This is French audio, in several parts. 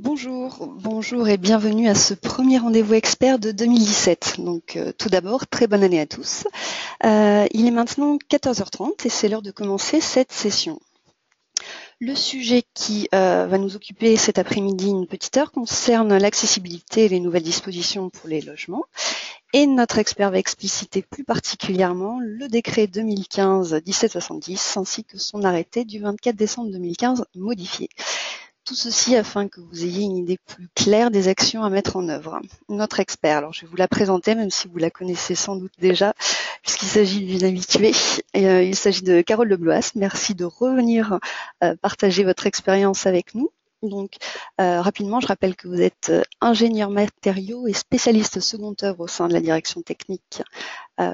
Bonjour et bienvenue à ce premier rendez-vous expert de 2017. Donc tout d'abord, très bonne année à tous. Il est maintenant 14h30 et c'est l'heure de commencer cette session. Le sujet qui va nous occuper cet après-midi une petite heure concerne l'accessibilité et les nouvelles dispositions pour les logements. Et notre expert va expliciter plus particulièrement le décret 2015-1770 ainsi que son arrêté du 24 décembre 2015 modifié. Tout ceci afin que vous ayez une idée plus claire des actions à mettre en œuvre. Notre expert, alors je vais vous la présenter, même si vous la connaissez sans doute déjà, puisqu'il s'agit d'une habituée. Il s'agit de Carole Lebloas. Merci de revenir partager votre expérience avec nous. Donc, rapidement, je rappelle que vous êtes ingénieur matériaux et spécialiste second œuvre au sein de la direction technique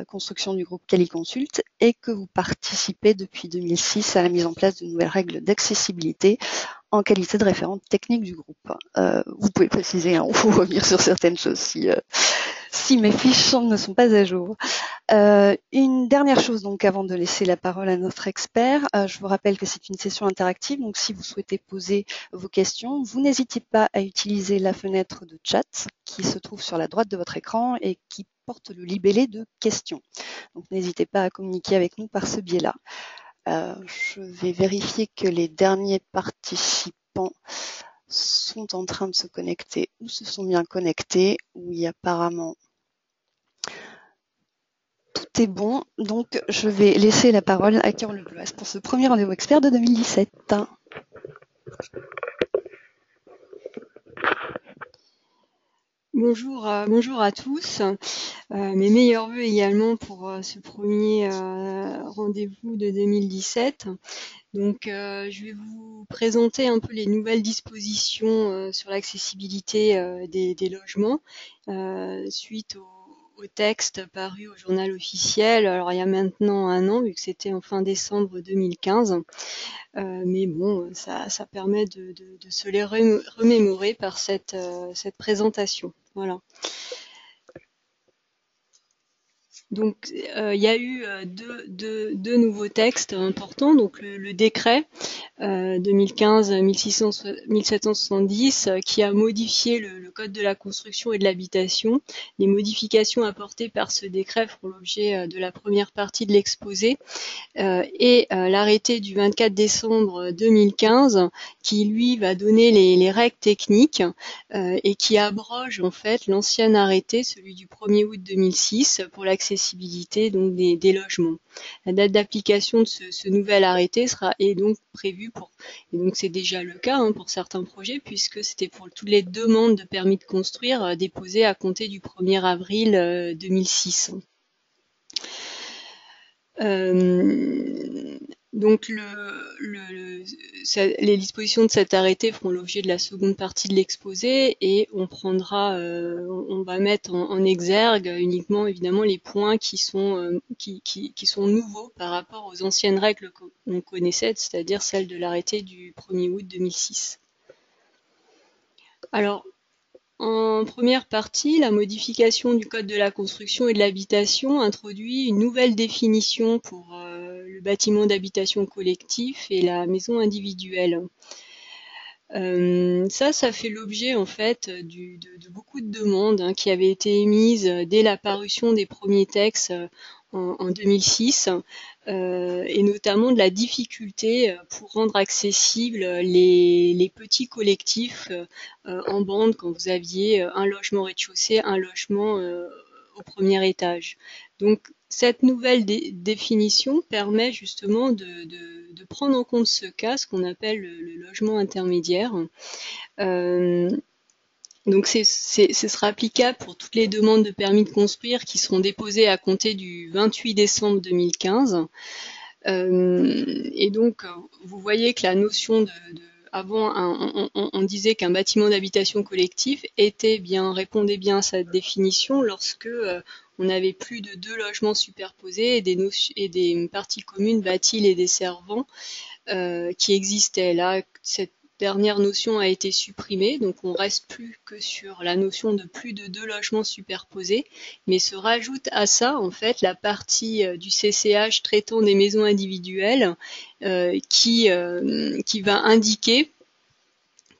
construction du groupe Caliconsult et que vous participez depuis 2006 à la mise en place de nouvelles règles d'accessibilité en qualité de référente technique du groupe. Vous pouvez préciser ou revenir sur certaines choses si mes fiches ne sont pas à jour. Une dernière chose donc avant de laisser la parole à notre expert, je vous rappelle que c'est une session interactive, donc si vous souhaitez poser vos questions, vous n'hésitez pas à utiliser la fenêtre de chat qui se trouve sur la droite de votre écran et qui porte le libellé de questions. Donc n'hésitez pas à communiquer avec nous par ce biais-là. Je vais vérifier que les derniers participants sont en train de se connecter ou se sont bien connectés. Oui, apparemment, tout est bon. Donc, je vais laisser la parole à Carole Lebloas pour ce premier rendez-vous expert de 2017. Bonjour à tous. Mes meilleurs vœux également pour ce premier rendez-vous de 2017. Donc, je vais vous présenter un peu les nouvelles dispositions sur l'accessibilité des logements suite au texte paru au journal officiel. Alors, il y a maintenant un an, vu que c'était en fin décembre 2015. Mais bon, ça permet de se les remémorer par cette présentation. Voilà. Donc, il y a eu deux nouveaux textes importants. Donc, le décret 2015-1770 qui a modifié le code de la construction et de l'habitation. Les modifications apportées par ce décret font l'objet de la première partie de l'exposé. Et l'arrêté du 24 décembre 2015 qui lui va donner les règles techniques et qui abroge en fait l'ancien arrêté, celui du 1er août 2006 pour l'accessibilité donc des logements. La date d'application de ce nouvel arrêté est donc prévue et donc c'est déjà le cas pour certains projets puisque c'était pour toutes les demandes de permis de construire déposées à compter du 1er avril 2006. Donc les dispositions de cet arrêté feront l'objet de la seconde partie de l'exposé et on va mettre en exergue uniquement évidemment les points qui sont nouveaux par rapport aux anciennes règles qu'on connaissait, c'est-à-dire celles de l'arrêté du 1er août 2006. Alors, en première partie, la modification du code de la construction et de l'habitation introduit une nouvelle définition pour le bâtiment d'habitation collectif et la maison individuelle. Ça fait l'objet en fait de beaucoup de demandes qui avaient été émises dès la parution des premiers textes en 2006 et notamment de la difficulté pour rendre accessibles les petits collectifs en bande quand vous aviez un logement au rez-de-chaussée, un logement au premier étage. Donc cette nouvelle définition permet justement de prendre en compte ce cas, ce qu'on appelle le logement intermédiaire. Donc ce sera applicable pour toutes les demandes de permis de construire qui seront déposées à compter du 28 décembre 2015. Et donc vous voyez que la notion avant, on disait qu'un bâtiment d'habitation collectif répondait bien à cette définition lorsque on avait plus de 2 logements superposés et des parties communes bâties et desservants qui existaient. Là, cette dernière notion a été supprimée, donc on reste plus que sur la notion de plus de 2 logements superposés, mais se rajoute à ça en fait la partie du CCH traitant des maisons individuelles qui va indiquer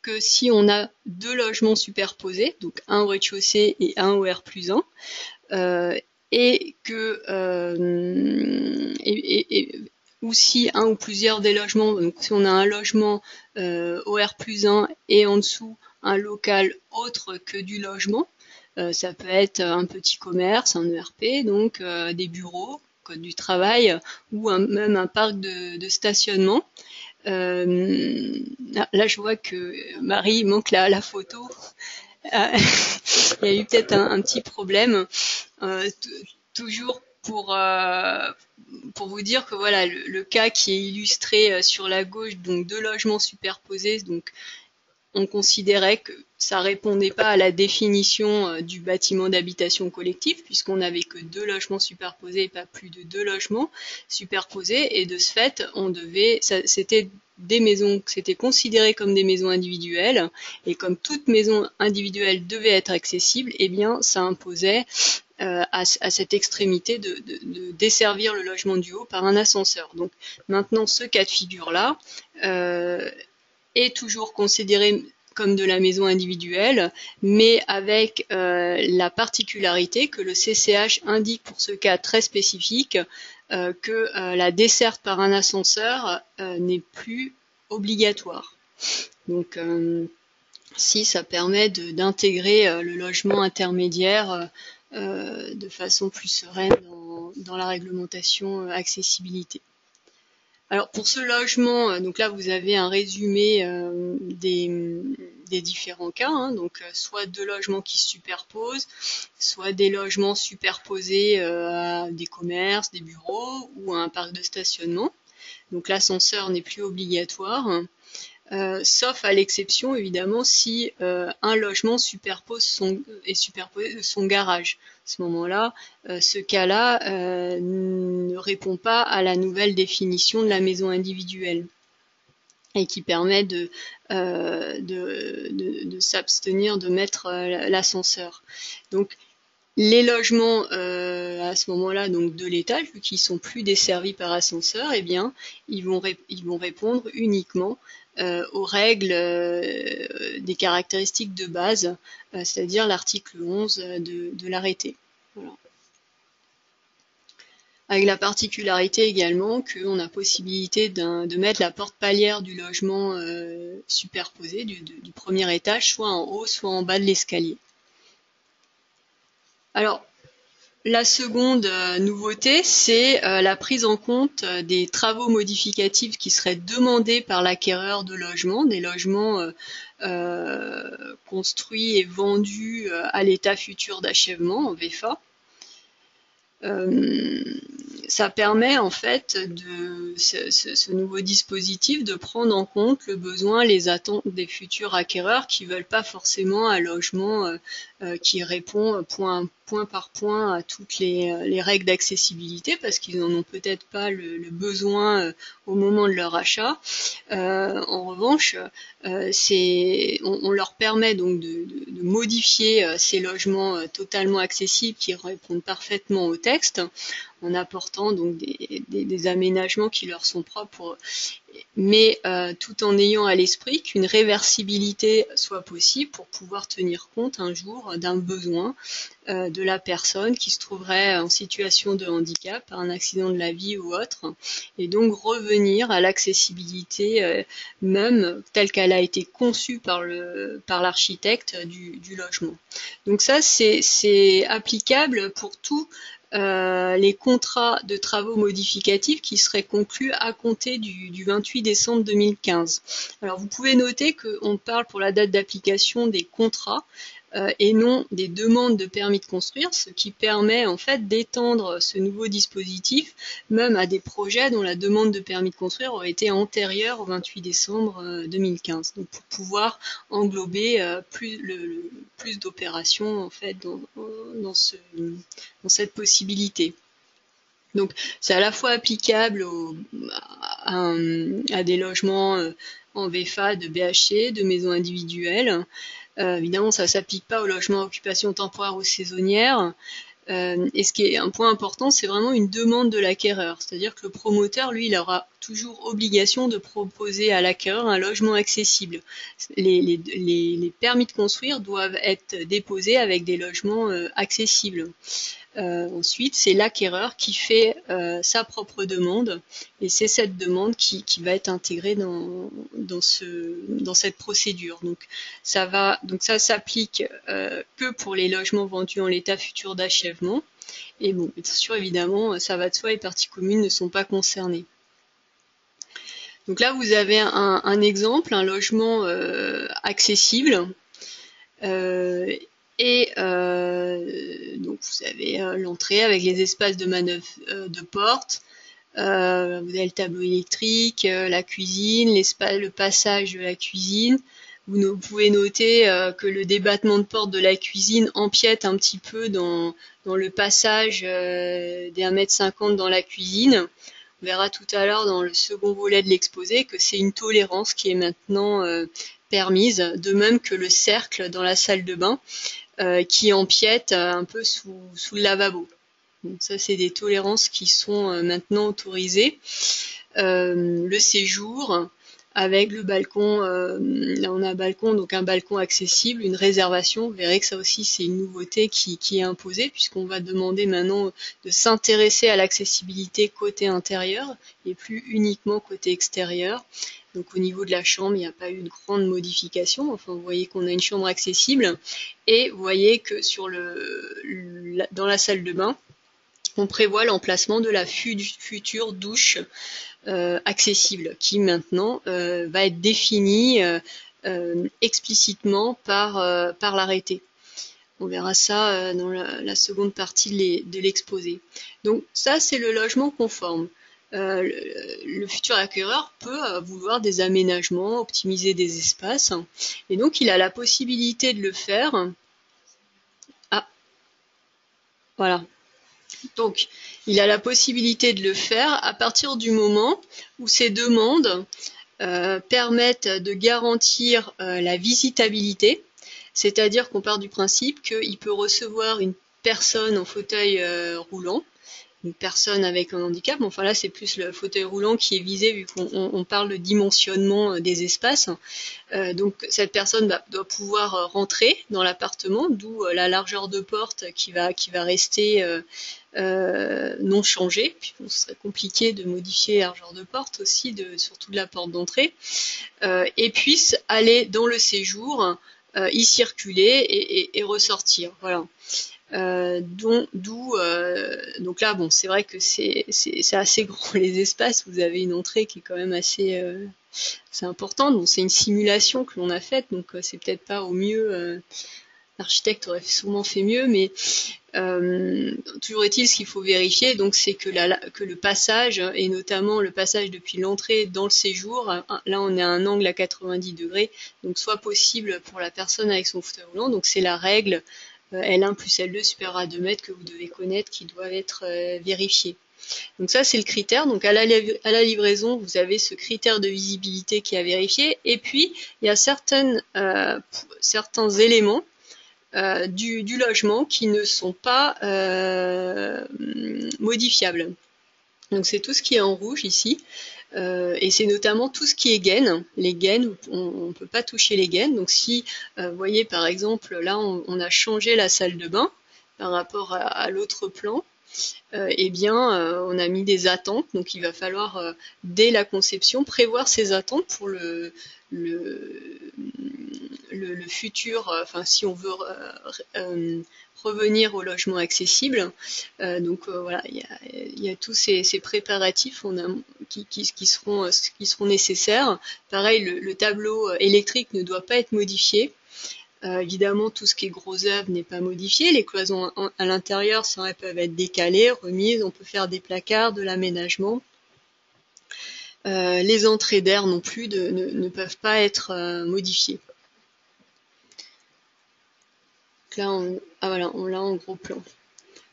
que si on a deux logements superposés, donc un au rez-de-chaussée et un au R+1, et que ou si un ou plusieurs des logements, donc si on a un logement au R+1 et en dessous un local autre que du logement, ça peut être un petit commerce, un ERP, donc des bureaux, code du travail, ou même un parc de stationnement. Là, je vois que Marie manque la photo. Il y a eu peut-être un petit problème. Toujours pour vous dire que voilà, le cas qui est illustré sur la gauche, donc deux logements superposés, donc on considérait que ça répondait pas à la définition du bâtiment d'habitation collective, puisqu'on n'avait que deux logements superposés et pas plus de deux logements superposés, et de ce fait, c'était des maisons, c'était considéré comme des maisons individuelles, et comme toute maison individuelle devait être accessible, eh bien, ça imposait à cette extrémité de desservir le logement du haut par un ascenseur. Donc maintenant, ce cas de figure-là est toujours considéré comme de la maison individuelle, mais avec la particularité que le CCH indique pour ce cas très spécifique que la desserte par un ascenseur n'est plus obligatoire. Donc, si ça permet d'intégrer le logement intermédiaire de façon plus sereine dans la réglementation accessibilité. Alors pour ce logement, donc là vous avez un résumé des différents cas, hein, donc soit deux logements qui se superposent, soit des logements superposés à des commerces, des bureaux ou à un parc de stationnement. Donc l'ascenseur n'est plus obligatoire. Sauf à l'exception évidemment si un logement est superposé de son garage. À ce moment-là, ce cas-là ne répond pas à la nouvelle définition de la maison individuelle et qui permet de s'abstenir de mettre l'ascenseur. Donc les logements à ce moment-là, donc de l'étage, vu qu'ils sont plus desservis par ascenseur, eh bien, ils vont répondre uniquement aux règles des caractéristiques de base, c'est-à-dire l'article 11 de l'arrêté. Voilà. Avec la particularité également qu'on a possibilité de mettre la porte palière du logement superposé du premier étage, soit en haut, soit en bas de l'escalier. Alors, la seconde nouveauté, c'est la prise en compte des travaux modificatifs qui seraient demandés par l'acquéreur de logements, des logements construits et vendus à l'état futur d'achèvement, en VFA. Ça permet en fait ce nouveau dispositif de prendre en compte le besoin, les attentes des futurs acquéreurs qui veulent pas forcément un logement qui répond point par point à toutes les règles d'accessibilité parce qu'ils n'en ont peut-être pas le besoin au moment de leur achat. En revanche, on leur permet donc de modifier ces logements totalement accessibles qui répondent parfaitement au texte en apportant donc des aménagements qui leur sont propres, mais tout en ayant à l'esprit qu'une réversibilité soit possible pour pouvoir tenir compte un jour d'un besoin de la personne qui se trouverait en situation de handicap, un accident de la vie ou autre, et donc revenir à l'accessibilité même telle qu'elle a été conçue par l'architecte du logement. Donc ça, c'est applicable pour tout les contrats de travaux modificatifs qui seraient conclus à compter du 28 décembre 2015. Alors vous pouvez noter qu'on parle pour la date d'application des contrats et non des demandes de permis de construire, ce qui permet en fait d'étendre ce nouveau dispositif même à des projets dont la demande de permis de construire aurait été antérieure au 28 décembre 2015. Donc pour pouvoir englober plus d'opérations en fait dans cette possibilité. Donc c'est à la fois applicable à des logements en VFA, de BHC, de maisons individuelles. Évidemment, ça ne s'applique pas aux logements à occupation temporaire ou saisonnière. Et ce qui est un point important, c'est vraiment une demande de l'acquéreur. C'est-à-dire que le promoteur, lui, il aura toujours obligation de proposer à l'acquéreur un logement accessible. Les permis de construire doivent être déposés avec des logements accessibles. Ensuite, c'est l'acquéreur qui fait sa propre demande et c'est cette demande qui va être intégrée dans cette procédure. Donc ça s'applique que pour les logements vendus en l'état futur d'achèvement. Et bon, bien sûr, évidemment, ça va de soi, les parties communes ne sont pas concernées. Donc là, vous avez un exemple, un logement accessible. Donc vous avez l'entrée avec les espaces de manœuvre de porte, vous avez le tableau électrique, la cuisine, le passage de la cuisine. Vous pouvez noter que le débattement de porte de la cuisine empiète un petit peu dans le passage des 1,50 m dans la cuisine. On verra tout à l'heure dans le second volet de l'exposé que c'est une tolérance qui est maintenant permise, de même que le cercle dans la salle de bain qui empiète un peu sous le lavabo. Donc ça, c'est des tolérances qui sont maintenant autorisées. Le séjour avec le balcon, là on a un balcon, donc un balcon accessible, une réservation. Vous verrez que ça aussi c'est une nouveauté qui est imposée puisqu'on va demander maintenant de s'intéresser à l'accessibilité côté intérieur et plus uniquement côté extérieur. Donc au niveau de la chambre, il n'y a pas eu de grande modification. Enfin, vous voyez qu'on a une chambre accessible et vous voyez que dans la salle de bain, on prévoit l'emplacement de la future douche accessible qui maintenant va être définie explicitement par l'arrêté. On verra ça dans la seconde partie de l'exposé. Donc ça, c'est le logement conforme. Le futur acquéreur peut vouloir des aménagements, optimiser des espaces, et donc il a la possibilité de le faire. Ah, voilà. Donc, il a la possibilité de le faire à partir du moment où ces demandes permettent de garantir la visitabilité, c'est-à-dire qu'on part du principe qu'il peut recevoir une personne en fauteuil roulant, une personne avec un handicap. Enfin là, c'est plus le fauteuil roulant qui est visé vu qu'on parle de dimensionnement des espaces. Donc cette personne doit pouvoir rentrer dans l'appartement, d'où la largeur de porte qui va rester non changée. Puis bon, ce serait compliqué de modifier la largeur de porte aussi, surtout de la porte d'entrée, et puisse aller dans le séjour, y circuler et ressortir. Voilà. Donc là, bon, c'est vrai que c'est assez grand les espaces. Vous avez une entrée qui est quand même assez importante. Bon, c'est une simulation que l'on a faite, donc c'est peut-être pas au mieux. L'architecte aurait sûrement fait mieux, mais toujours est-il, ce qu'il faut vérifier, donc c'est que le passage, et notamment le passage depuis l'entrée dans le séjour, là on est à un angle à 90 degrés, donc soit possible pour la personne avec son fauteuil roulant. Donc c'est la règle L1 plus L2 supérieur à 2 mètres que vous devez connaître, qui doivent être vérifiés. Donc ça, c'est le critère. Donc à la livraison, vous avez ce critère de visibilité qui est à vérifier. Et puis, il y a certains éléments du logement qui ne sont pas modifiables. Donc c'est tout ce qui est en rouge ici. Et c'est notamment tout ce qui est gaines. Les gaines, on ne peut pas toucher les gaines. Donc si, vous voyez par exemple, là on a changé la salle de bain par rapport à l'autre plan, eh bien on a mis des attentes. Donc il va falloir, dès la conception, prévoir ces attentes pour le futur, enfin si on veut revenir au logement accessible. Donc voilà, il y a tous ces préparatifs qui seront nécessaires. Pareil, le tableau électrique ne doit pas être modifié. Évidemment, tout ce qui est gros œuvre n'est pas modifié. Les cloisons à l'intérieur, ça, elles peuvent être décalées, remises. On peut faire des placards, de l'aménagement. Les entrées d'air non plus ne peuvent pas être modifiées. Là, on l'a en gros plan.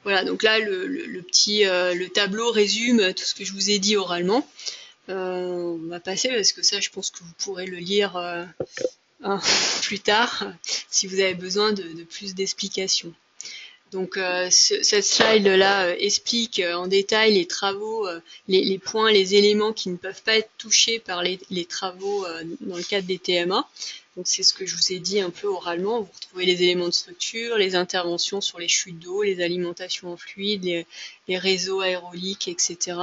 Voilà, donc là, le tableau résume tout ce que je vous ai dit oralement. On va passer parce que ça, je pense que vous pourrez le lire plus tard si vous avez besoin de plus d'explications. Donc cette slide-là explique en détail les travaux, les points, les éléments qui ne peuvent pas être touchés par les travaux dans le cadre des TMA. Donc c'est ce que je vous ai dit un peu oralement. Vous retrouvez les éléments de structure, les interventions sur les chutes d'eau, les alimentations en fluide, les réseaux aéroliques, etc.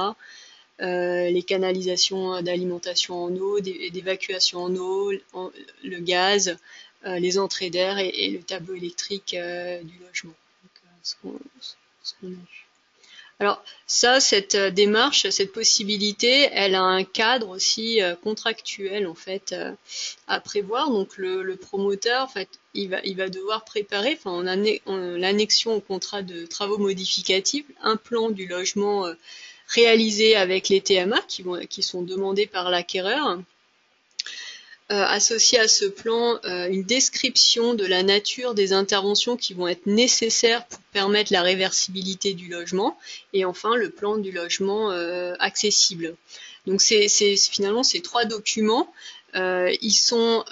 Les canalisations d'alimentation en eau, d'évacuation en eau, le gaz, les entrées d'air et le tableau électrique du logement. Ce qu'on a vu. Alors ça, cette démarche, cette possibilité, elle a un cadre aussi contractuel en fait à prévoir. Donc le promoteur, en fait, il va devoir préparer, en l'annexion au contrat de travaux modificatifs, un plan du logement réalisé avec les TMA qui sont demandés par l'acquéreur. Associé à ce plan une description de la nature des interventions qui vont être nécessaires pour permettre la réversibilité du logement, et enfin le plan du logement accessible. Donc finalement ces trois documents, ils font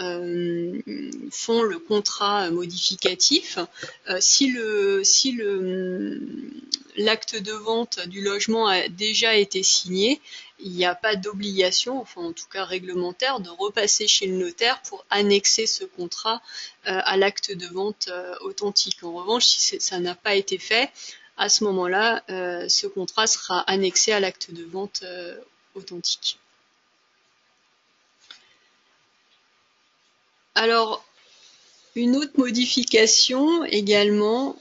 le contrat modificatif. Si l'acte de vente du logement a déjà été signé, il n'y a pas d'obligation, enfin en tout cas réglementaire, de repasser chez le notaire pour annexer ce contrat à l'acte de vente authentique. En revanche, si ça n'a pas été fait, à ce moment-là, ce contrat sera annexé à l'acte de vente authentique. Alors, une autre modification également,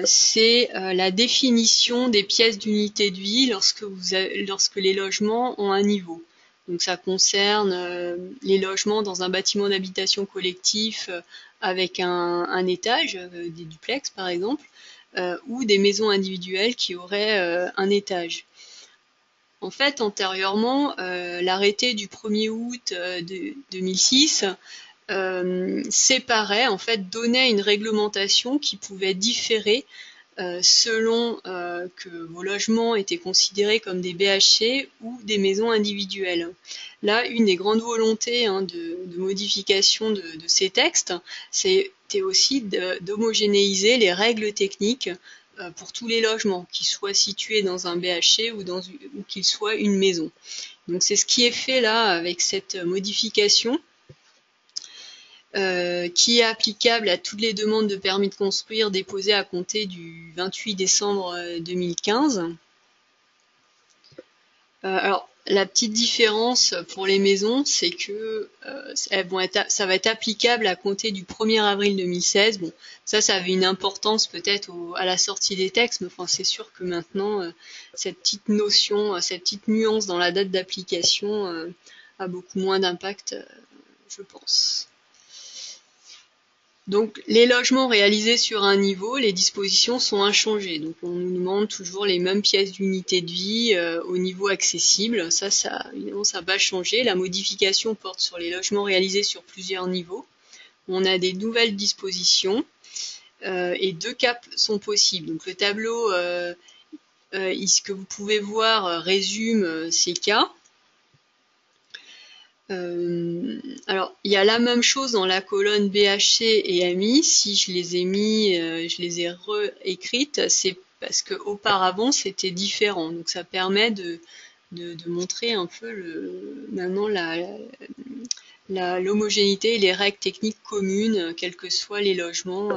c'est la définition des pièces d'unité de vie lorsque les logements ont un niveau. Donc ça concerne les logements dans un bâtiment d'habitation collectif avec un étage, des duplex par exemple, ou des maisons individuelles qui auraient un étage. En fait, antérieurement, l'arrêté du 1er août 2006 séparait, en fait, donnait une réglementation qui pouvait différer selon que vos logements étaient considérés comme des BHC ou des maisons individuelles. Là, une des grandes volontés de modification de ces textes, c'était aussi d'homogénéiser les règles techniques pour tous les logements, qu'ils soient situés dans un BHC ou qu'ils soient une maison. Donc c'est ce qui est fait là avec cette modification. Qui est applicable à toutes les demandes de permis de construire déposées à compter du 28 décembre 2015. Alors, la petite différence pour les maisons, c'est que ça va être applicable à compter du 1er avril 2016. Bon, ça avait une importance peut-être à la sortie des textes, mais enfin, c'est sûr que maintenant, cette petite notion, cette petite nuance dans la date d'application a beaucoup moins d'impact, je pense. Donc, les logements réalisés sur un niveau, les dispositions sont inchangées. Donc, on nous demande toujours les mêmes pièces d'unité de vie au niveau accessible. Évidemment, ça va changer. La modification porte sur les logements réalisés sur plusieurs niveaux. On a des nouvelles dispositions et 2 cas sont possibles. Donc, le tableau que vous pouvez voir résume ces cas. Alors, il y a la même chose dans la colonne BHC et MI. Si je les ai je les ai réécrites, c'est parce que auparavant c'était différent. Donc, ça permet de montrer un peu maintenant l'homogénéité et les règles techniques communes, quels que soient les logements,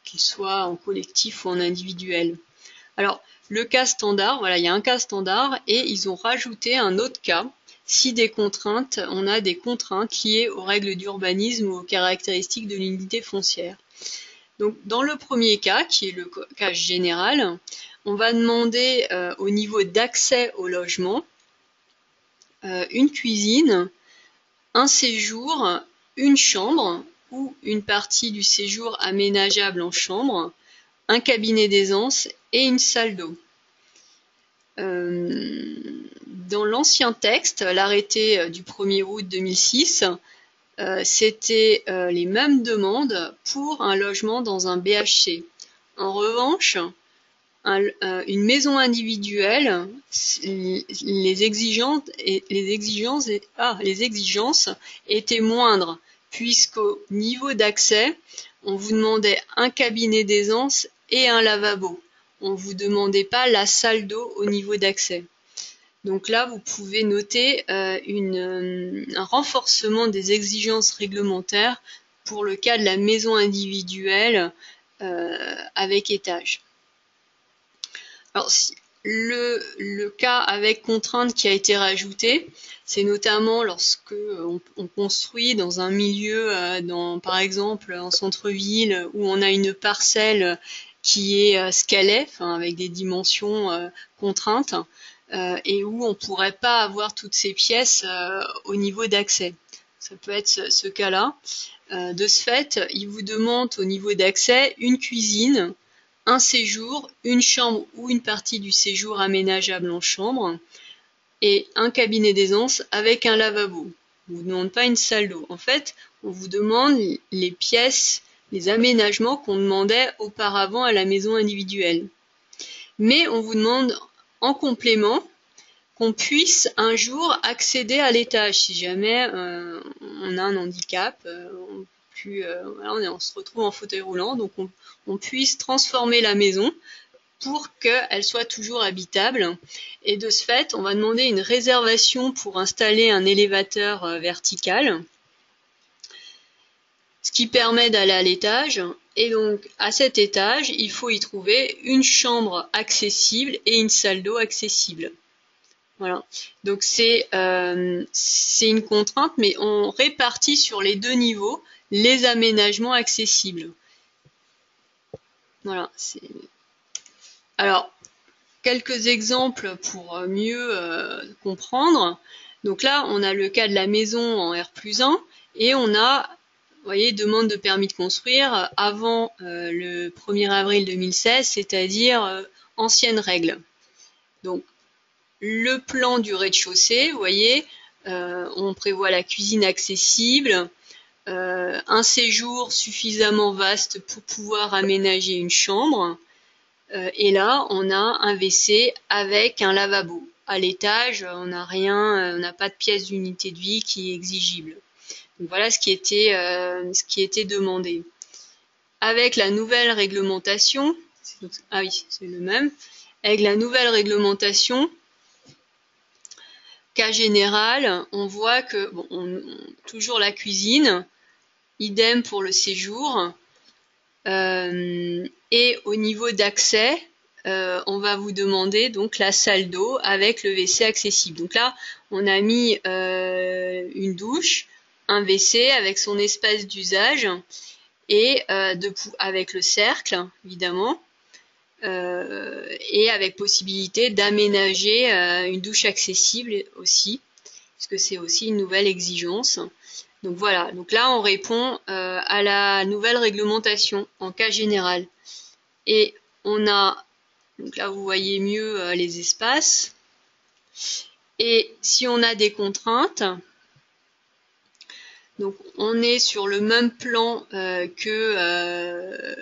qu'ils soient en collectif ou en individuel. Alors, le cas standard, voilà, il y a un cas standard et ils ont rajouté un autre cas. Si on a des contraintes liées aux règles d'urbanisme ou aux caractéristiques de l'unité foncière. Donc, dans le premier cas, qui est le cas général, on va demander au niveau d'accès au logement une cuisine, un séjour, une chambre ou une partie du séjour aménageable en chambre, un cabinet d'aisance et une salle d'eau. Dans l'ancien texte, l'arrêté du 1er août 2006, c'était les mêmes demandes pour un logement dans un BHC. En revanche, une maison individuelle, les exigences étaient moindres, puisqu'au niveau d'accès, on vous demandait un cabinet d'aisance et un lavabo. On ne vous demandait pas la salle d'eau au niveau d'accès. Donc là, vous pouvez noter un renforcement des exigences réglementaires pour le cas de la maison individuelle avec étage. Alors, le cas avec contrainte qui a été rajouté, c'est notamment lorsque on construit dans un milieu, par exemple en centre-ville, où on a une parcelle qui est scalée, avec des dimensions contraintes, et où on ne pourrait pas avoir toutes ces pièces au niveau d'accès. Ça peut être ce cas-là. De ce fait, il vous demande au niveau d'accès une cuisine, un séjour, une chambre ou une partie du séjour aménageable en chambre et un cabinet d'aisance avec un lavabo. On ne vous demande pas une salle d'eau. En fait, on vous demande les pièces, les aménagements qu'on demandait auparavant à la maison individuelle. Mais on vous demande en complément qu'on puisse un jour accéder à l'étage si jamais on a un handicap, on se retrouve en fauteuil roulant, donc on puisse transformer la maison pour qu'elle soit toujours habitable. Et de ce fait, on va demander une réservation pour installer un élévateur vertical, ce qui permet d'aller à l'étage. Et donc, à cet étage, il faut y trouver une chambre accessible et une salle d'eau accessible. Voilà. Donc, c'est une contrainte, mais on répartit sur les deux niveaux les aménagements accessibles. Voilà. Alors, quelques exemples pour mieux comprendre. Donc là, on a le cas de la maison en R+1 et on a, vous voyez, demande de permis de construire avant le 1er avril 2016, c'est-à-dire ancienne règle. Donc, le plan du rez-de-chaussée, vous voyez, on prévoit la cuisine accessible, un séjour suffisamment vaste pour pouvoir aménager une chambre, et là, on a un WC avec un lavabo. À l'étage, on n'a rien, on n'a pas de pièce d'unité de vie qui est exigible. Donc voilà ce qui était demandé. Avec la nouvelle réglementation, ah oui, c'est le même. Avec la nouvelle réglementation, cas général, on voit que toujours la cuisine, idem pour le séjour. Et au niveau d'accès, on va vous demander donc la salle d'eau avec le WC accessible. Donc là, on a mis une douche, un WC avec son espace d'usage et avec le cercle, évidemment, et avec possibilité d'aménager une douche accessible aussi, puisque c'est aussi une nouvelle exigence. Donc voilà, donc là on répond à la nouvelle réglementation en cas général. Et on a, donc là vous voyez mieux les espaces. Et si on a des contraintes, donc on est sur le même plan que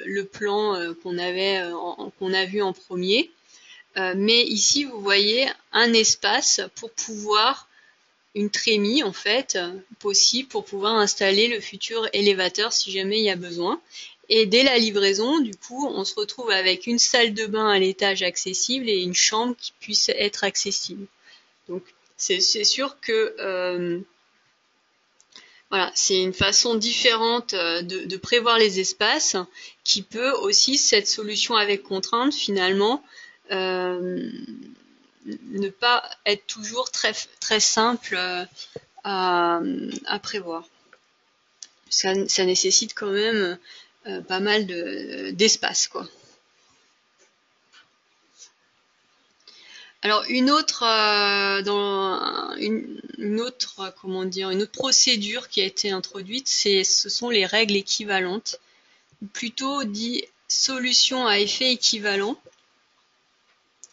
le plan qu'on a vu en premier. Mais ici vous voyez un espace pour pouvoir une trémie en fait possible pour pouvoir installer le futur élévateur si jamais il y a besoin. Et dès la livraison, du coup, on se retrouve avec une salle de bain à l'étage accessible et une chambre qui puisse être accessible. Donc c'est sûr que voilà, c'est une façon différente de prévoir les espaces qui peut aussi, cette solution avec contrainte finalement, ne pas être toujours très simple à prévoir. Ça nécessite quand même pas mal d'espace, quoi. Alors une autre procédure qui a été introduite, ce sont les règles équivalentes, ou plutôt dit solutions à effet équivalent.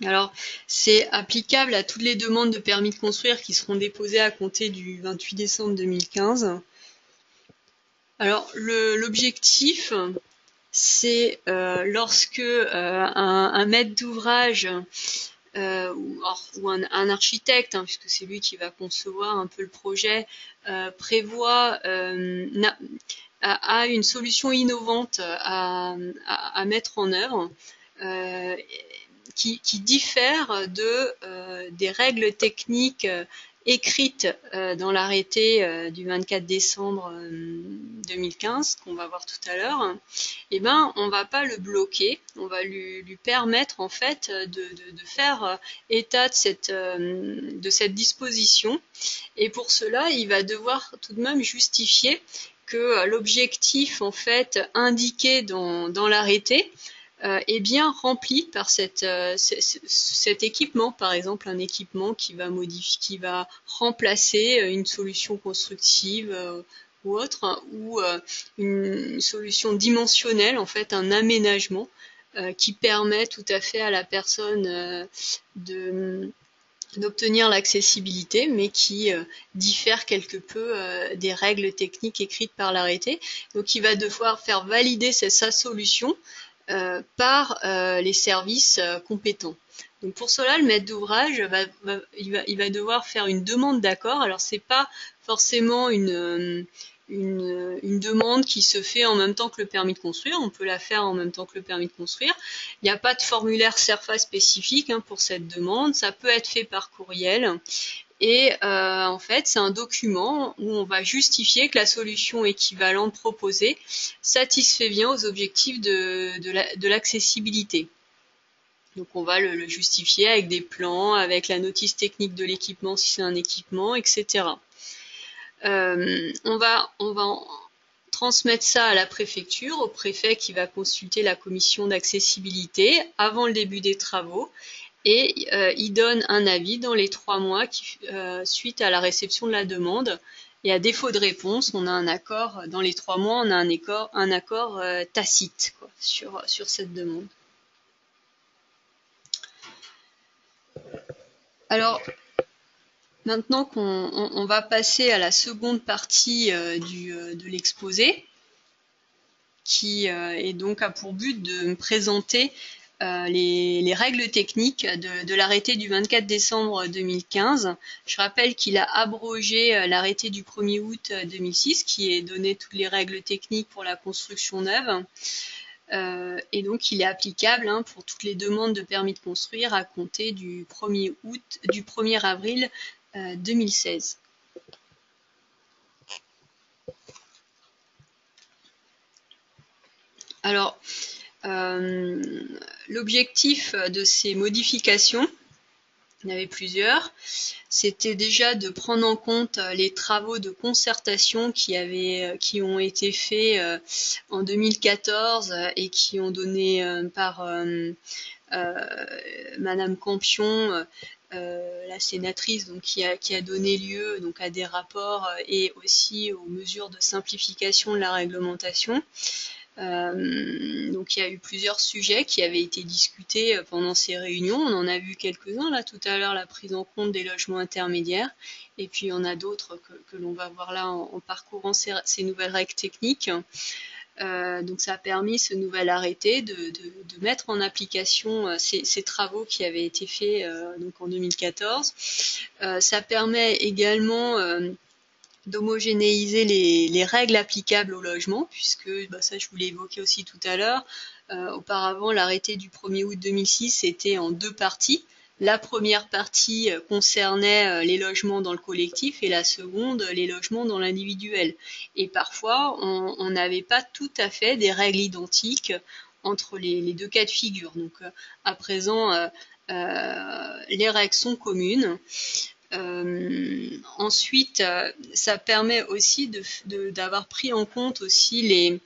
Alors, c'est applicable à toutes les demandes de permis de construire qui seront déposées à compter du 28 décembre 2015. Alors, l'objectif, c'est lorsque un maître d'ouvrage ou un architecte, puisque c'est lui qui va concevoir un peu le projet, prévoit a une solution innovante à mettre en œuvre qui diffère des règles techniques écrites dans l'arrêté du 24 décembre 2015 qu'on va voir tout à l'heure. Eh ben, on va pas le bloquer, on va lui permettre en fait de faire état de cette disposition. Et pour cela, il va devoir tout de même justifier que l'objectif en fait indiqué dans l'arrêté est bien rempli par cet équipement, par exemple un équipement qui va remplacer une solution constructive ou autre, ou une solution dimensionnelle, en fait un aménagement qui permet tout à fait à la personne d'obtenir l'accessibilité, mais qui diffère quelque peu des règles techniques écrites par l'arrêté. Donc il va devoir faire valider sa solution par les services compétents. Donc pour cela, le maître d'ouvrage il va devoir faire une demande d'accord. Alors c'est pas forcément une demande qui se fait en même temps que le permis de construire. On peut la faire en même temps que le permis de construire. Il n'y a pas de formulaire CERFA spécifique pour cette demande. Ça peut être fait par courriel. Et en fait, c'est un document où on va justifier que la solution équivalente proposée satisfait bien aux objectifs de l'accessibilité. Donc on va le justifier avec des plans, avec la notice technique de l'équipement si c'est un équipement, etc. On va transmettre ça à la préfecture, au préfet qui va consulter la commission d'accessibilité avant le début des travaux. Et il donne un avis dans les 3 mois suite à la réception de la demande. Et à défaut de réponse, on a un accord, dans les 3 mois, on a un accord tacite quoi, sur cette demande. Alors, maintenant qu'on va passer à la seconde partie de l'exposé, qui est donc a pour but de me présenter les règles techniques de l'arrêté du 24 décembre 2015. Je rappelle qu'il a abrogé l'arrêté du 1er août 2006 qui est donné toutes les règles techniques pour la construction neuve. Et donc il est applicable pour toutes les demandes de permis de construire à compter du 1er avril 2016. Alors, l'objectif de ces modifications, il y en avait plusieurs, c'était déjà de prendre en compte les travaux de concertation qui ont été faits en 2014 et qui ont donné par Madame Campion, la sénatrice, donc qui a donné lieu donc à des rapports et aussi aux mesures de simplification de la réglementation. Donc il y a eu plusieurs sujets qui avaient été discutés pendant ces réunions. On en a vu quelques-uns là tout à l'heure, la prise en compte des logements intermédiaires. Et puis il y en a d'autres que l'on va voir là en parcourant ces nouvelles règles techniques. Donc ça a permis ce nouvel arrêté de mettre en application ces travaux qui avaient été faits donc en 2014. Ça permet également d'homogénéiser les règles applicables au logement, puisque ça je vous l'ai évoqué aussi tout à l'heure. Auparavant, l'arrêté du 1er août 2006 était en 2 parties. La première partie concernait les logements dans le collectif et la seconde, les logements dans l'individuel. Et parfois, on n'avait pas tout à fait des règles identiques entre les 2 cas de figure. Donc à présent, les règles sont communes. Ensuite, ça permet aussi d'avoir pris en compte aussi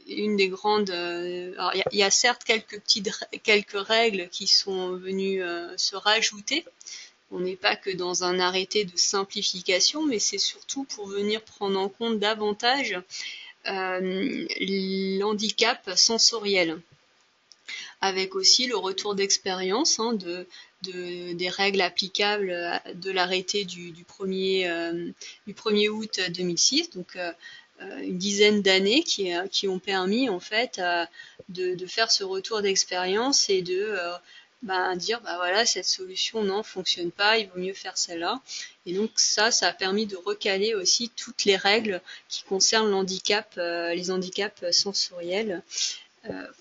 une des grandes. Alors il y a certes quelques règles qui sont venues se rajouter. On n'est pas que dans un arrêté de simplification, mais c'est surtout pour venir prendre en compte davantage l'handicap sensoriel, avec aussi le retour d'expérience des règles applicables de l'arrêté du 1er août 2006, donc une dizaine d'années qui ont permis en fait de faire ce retour d'expérience et dire bah voilà, cette solution non fonctionne pas, il vaut mieux faire celle-là. Et donc ça a permis de recaler aussi toutes les règles qui concernent l'handicap, les handicaps sensoriels.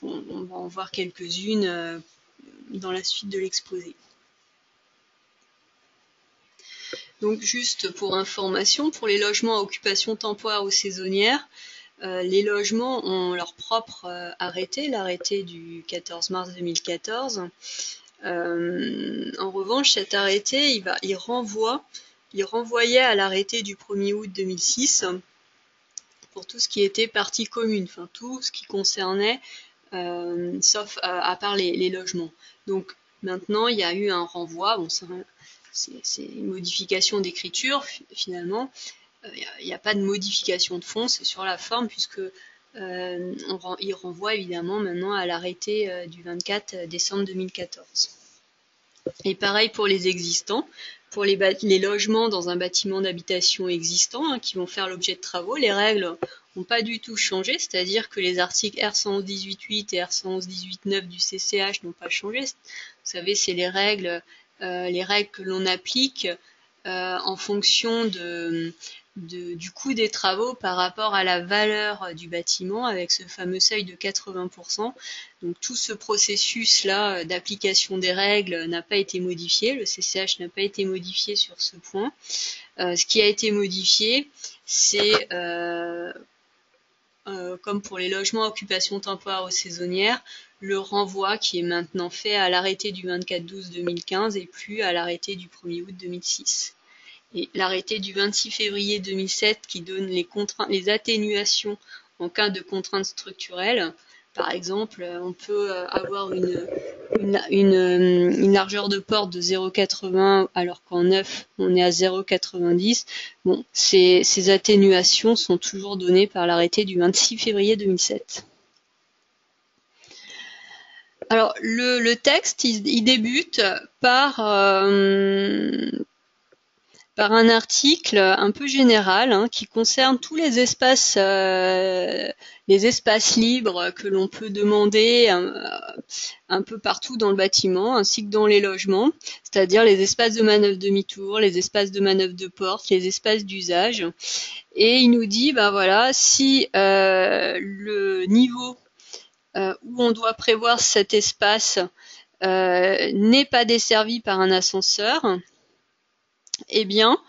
On va en voir quelques-unes dans la suite de l'exposé. Donc juste pour information, pour les logements à occupation temporaire ou saisonnière, les logements ont leur propre arrêté, l'arrêté du 14 mars 2014. En revanche, cet arrêté, il renvoyait à l'arrêté du 1er août 2006 pour tout ce qui était partie commune, enfin tout ce qui concernait, sauf à part les logements. Donc maintenant, il y a eu un renvoi. Bon, c'est une modification d'écriture finalement. Il n'y a pas de modification de fond, c'est sur la forme puisque il renvoie évidemment maintenant à l'arrêté du 24 décembre 2014. Et pareil pour les existants, pour les logements dans un bâtiment d'habitation existant qui vont faire l'objet de travaux, les règles n'ont pas du tout changé, c'est-à-dire que les articles R111-18-8 et R111-18-9 du CCH n'ont pas changé. Vous savez, c'est les règles que l'on applique en fonction du coût des travaux par rapport à la valeur du bâtiment avec ce fameux seuil de 80%. Donc tout ce processus-là d'application des règles n'a pas été modifié, le CCH n'a pas été modifié sur ce point. Ce qui a été modifié, c'est comme pour les logements à occupation temporaire ou saisonnière, le renvoi qui est maintenant fait à l'arrêté du 24/12/2015 et plus à l'arrêté du 1er août 2006. Et l'arrêté du 26 février 2007 qui donne les atténuations en cas de contraintes structurelles. Par exemple, on peut avoir une largeur de porte de 0,80 alors qu'en neuf, on est à 0,90. Bon, ces atténuations sont toujours données par l'arrêté du 26 février 2007. Alors, le texte, il débute par un article un peu général qui concerne tous les espaces libres que l'on peut demander un peu partout dans le bâtiment, ainsi que dans les logements, c'est-à-dire les espaces de manœuvre demi-tour, les espaces de manœuvre de porte, les espaces d'usage. Et il nous dit, voilà, si le niveau où on doit prévoir cet espace n'est pas desservi par un ascenseur, eh bien,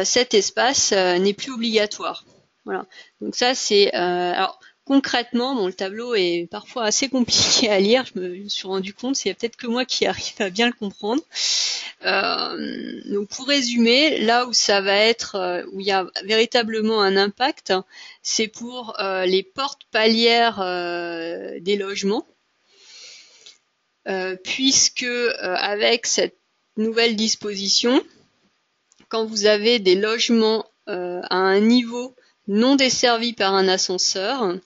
cet espace n'est plus obligatoire. Voilà. Donc ça, c'est... alors, concrètement, bon, le tableau est parfois assez compliqué à lire, je me suis rendu compte, c'est peut-être que moi qui arrive à bien le comprendre. Donc pour résumer, là où ça va être, où il y a véritablement un impact, c'est pour les portes palières des logements, puisque avec cette nouvelle disposition, quand vous avez des logements à un niveau non desservi par un ascenseur,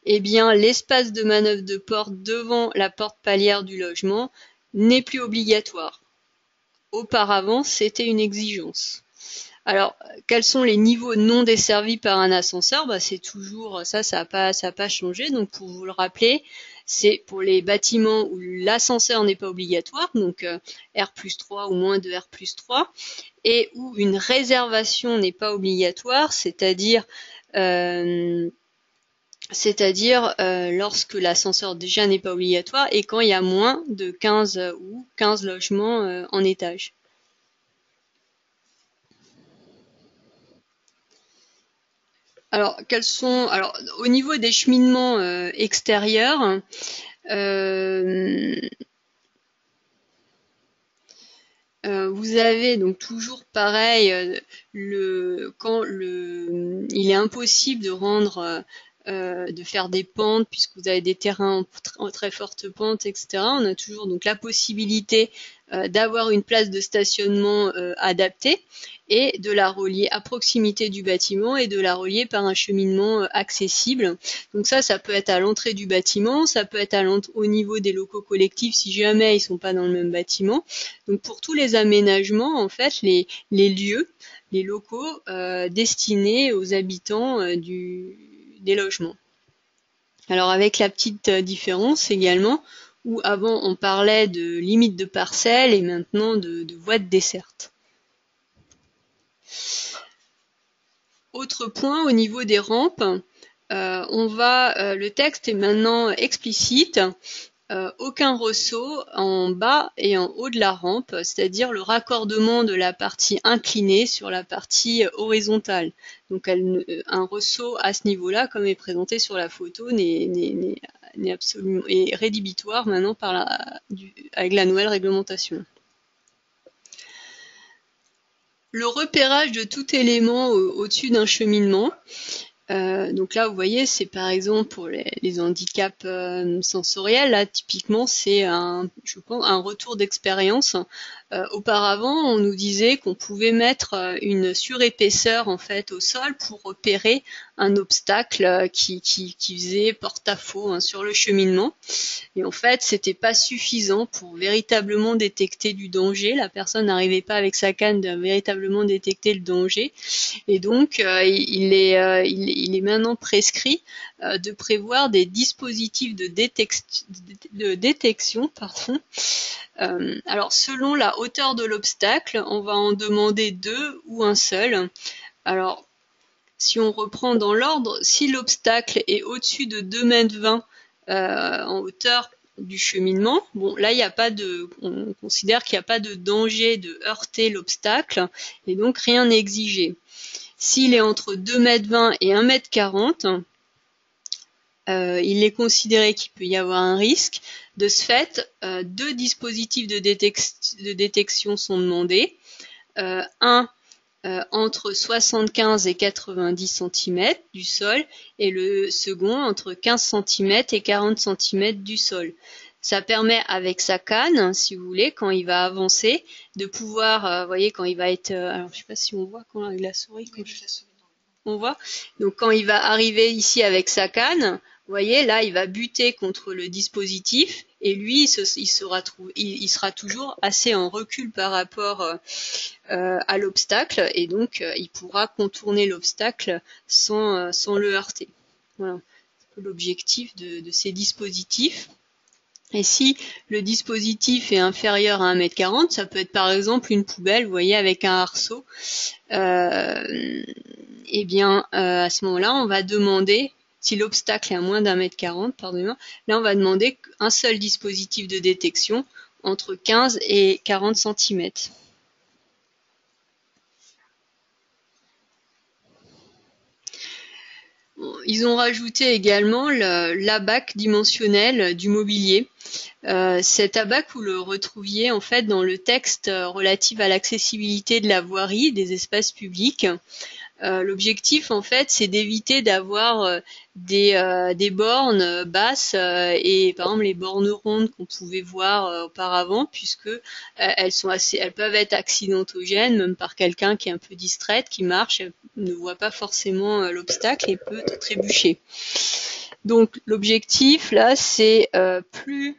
eh bien l'espace de manœuvre de porte devant la porte palière du logement n'est plus obligatoire. Auparavant, c'était une exigence. Alors, quels sont les niveaux non desservis par un ascenseur? C'est toujours ça n'a pas changé. Donc, pour vous le rappeler, c'est pour les bâtiments où l'ascenseur n'est pas obligatoire, donc R+3 ou moins de R+3, et où une réservation n'est pas obligatoire, c'est-à-dire lorsque l'ascenseur déjà n'est pas obligatoire et quand il y a moins de 15 logements en étage. Alors, au niveau des cheminements extérieurs, vous avez donc toujours pareil, quand il est impossible de faire des pentes puisque vous avez des terrains en très forte pente, etc. On a toujours donc la possibilité d'avoir une place de stationnement adaptée et de la relier à proximité du bâtiment et de la relier par un cheminement accessible. Donc ça peut être à l'entrée du bâtiment, ça peut être au niveau des locaux collectifs si jamais ils sont pas dans le même bâtiment. Donc pour tous les aménagements, en fait, les lieux, les locaux destinés aux habitants des logements. Alors avec la petite différence également où avant on parlait de limite de parcelle et maintenant de voie de desserte. Autre point au niveau des rampes, le texte est maintenant explicite. Aucun ressaut en bas et en haut de la rampe, c'est-à-dire le raccordement de la partie inclinée sur la partie horizontale. Donc un ressaut à ce niveau-là, comme est présenté sur la photo, n'est absolument est rédhibitoire maintenant avec la nouvelle réglementation. Le repérage de tout élément au-dessus d'un cheminement. Donc là, vous voyez, c'est par exemple pour les handicaps sensoriels. Là, typiquement, c'est je pense, un retour d'expérience. Auparavant, on nous disait qu'on pouvait mettre une surépaisseur en fait au sol pour repérer un obstacle qui faisait porte-à-faux sur le cheminement. Et en fait, c'était pas suffisant pour véritablement détecter du danger. La personne n'arrivait pas avec sa canne de véritablement détecter le danger. Et donc, il est maintenant prescrit de prévoir des dispositifs de détection. Alors, selon la hauteur de l'obstacle, on va en demander 2 ou un seul. Alors, si on reprend dans l'ordre, si l'obstacle est au-dessus de 2,20 m en hauteur du cheminement, bon là on considère qu'il n'y a pas de danger de heurter l'obstacle et donc rien n'est exigé. S'il est entre 2,20 m et 1,40 m, il est considéré qu'il peut y avoir un risque. De ce fait, 2 dispositifs de détection sont demandés. Un entre 75 et 90 cm du sol et le second entre 15 cm et 40 cm du sol. Ça permet avec sa canne, si vous voulez, quand il va avancer, de pouvoir, vous voyez, quand il va être, alors je sais pas si on voit quand avec la souris, on voit. Donc quand il va arriver ici avec sa canne, vous voyez, là il va buter contre le dispositif et lui il sera toujours assez en recul par rapport à l'obstacle et donc il pourra contourner l'obstacle sans le heurter. Voilà, c'est l'objectif de ces dispositifs. Et si le dispositif est inférieur à 1,40 m, ça peut être par exemple une poubelle, vous voyez, avec un arceau. Eh bien, à ce moment-là, on va demander, si l'obstacle est à moins d'1,40 m, pardonnez-moi, là on va demander un seul dispositif de détection entre 15 et 40 cm. Ils ont rajouté également l'ABAC dimensionnel du mobilier. Cet ABAC, vous le retrouviez en fait dans le texte relatif à l'accessibilité de la voirie, des espaces publics. L'objectif en fait c'est d'éviter d'avoir des bornes basses et par exemple les bornes rondes qu'on pouvait voir auparavant puisque elles peuvent être accidentogènes même par quelqu'un qui est un peu distraite, qui marche, ne voit pas forcément l'obstacle et peut trébucher. Donc l'objectif là c'est plus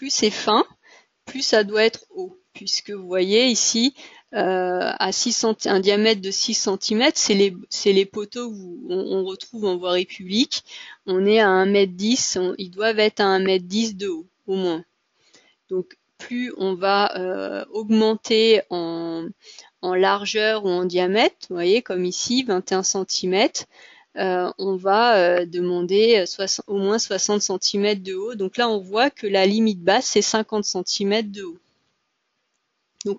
c'est fin, plus ça doit être haut, puisque vous voyez ici à un diamètre de 6 cm, c'est les poteaux où on retrouve en voirie publique. On est à 1,10 m, ils doivent être à 1,10 m de haut, au moins. Donc plus on va augmenter en largeur ou en diamètre, vous voyez, comme ici, 21 cm, on va demander au moins 60 cm de haut. Donc là, on voit que la limite basse, c'est 50 cm de haut. Donc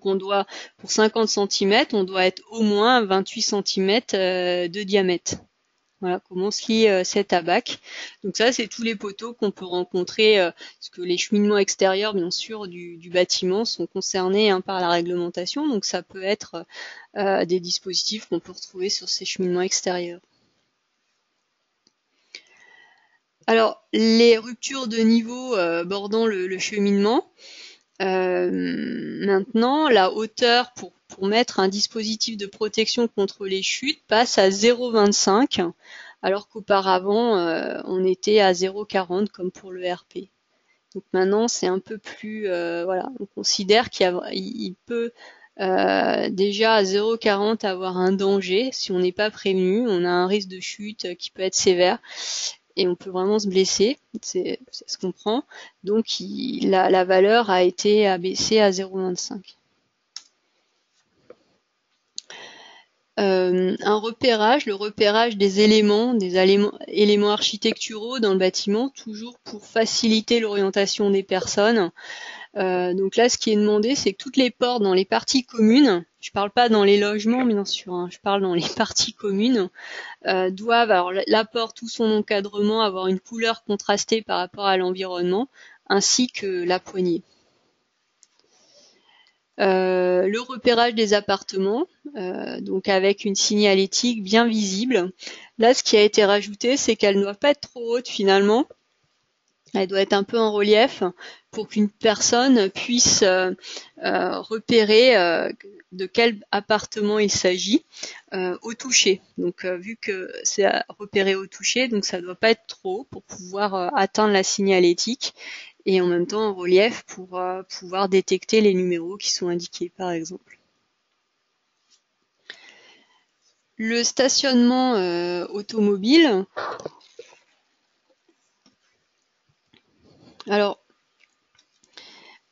pour 50 cm, on doit être au moins 28 cm de diamètre. Voilà comment se lit cet ABAC. Donc ça, c'est tous les poteaux qu'on peut rencontrer, parce que les cheminements extérieurs, bien sûr, du bâtiment sont concernés par la réglementation. Donc ça peut être des dispositifs qu'on peut retrouver sur ces cheminements extérieurs. Alors, les ruptures de niveau bordant le cheminement. Maintenant, la hauteur pour mettre un dispositif de protection contre les chutes passe à 0,25 m, alors qu'auparavant, on était à 0,40 comme pour le RP. Donc maintenant, c'est un peu plus... voilà, on considère qu'il peut déjà à 0,40 avoir un danger. Si on n'est pas prévenu, on a un risque de chute qui peut être sévère. et on peut vraiment se blesser, ça se comprend. Donc la valeur a été abaissée à 0,25. Un repérage, le repérage des éléments architecturaux dans le bâtiment, toujours pour faciliter l'orientation des personnes. Donc là, ce qui est demandé, c'est que toutes les portes dans les parties communes, je parle pas dans les logements, bien sûr, hein, je parle dans les parties communes, doivent, alors la porte ou son encadrement, avoir une couleur contrastée par rapport à l'environnement, ainsi que la poignée. Le repérage des appartements, donc avec une signalétique bien visible. Là, ce qui a été rajouté, c'est qu'elle ne doit pas être trop haute finalement. Elle doit être un peu en relief pour qu'une personne puisse repérer de quel appartement il s'agit au toucher. Donc vu que c'est repéré au toucher, donc ça ne doit pas être trop haut pour pouvoir atteindre la signalétique et en même temps en relief pour pouvoir détecter les numéros qui sont indiqués par exemple. Le stationnement automobile. Alors,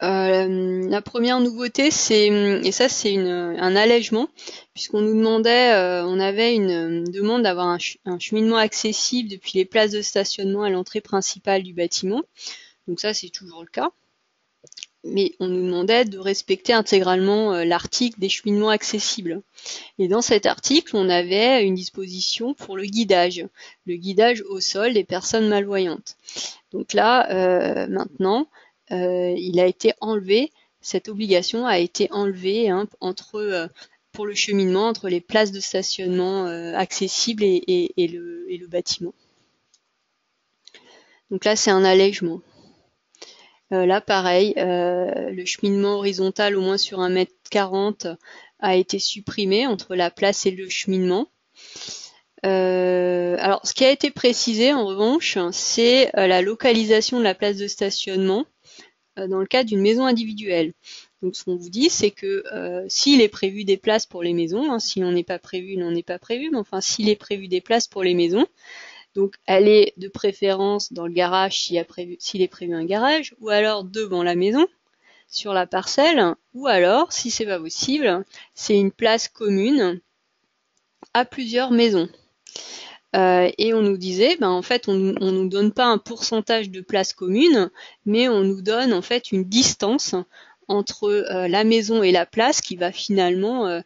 la première nouveauté, et ça c'est un allègement, puisqu'on nous demandait, on avait une demande d'avoir un cheminement accessible depuis les places de stationnement à l'entrée principale du bâtiment. Donc ça c'est toujours le cas. Mais on nous demandait de respecter intégralement l'article des cheminements accessibles. Et dans cet article, on avait une disposition pour le guidage au sol des personnes malvoyantes. Donc là, maintenant, il a été enlevé, cette obligation a été enlevée pour le cheminement entre les places de stationnement accessibles et le bâtiment. Donc là, c'est un allègement. Là, pareil, le cheminement horizontal au moins sur 1,40 m a été supprimé entre la place et le cheminement. Alors, ce qui a été précisé en revanche, c'est la localisation de la place de stationnement dans le cadre d'une maison individuelle. Donc, ce qu'on vous dit, c'est que s'il est prévu des places pour les maisons, hein, s'il n'en est pas prévu, il n'en est pas prévu, mais enfin, s'il est prévu des places pour les maisons, donc elle est de préférence dans le garage s'il est prévu un garage, ou alors devant la maison, sur la parcelle, ou alors, si c'est pas possible, c'est une place commune à plusieurs maisons. Et on nous disait, en fait, on nous donne pas un pourcentage de places communes, mais on nous donne en fait une distance entre la maison et la place qui va finalement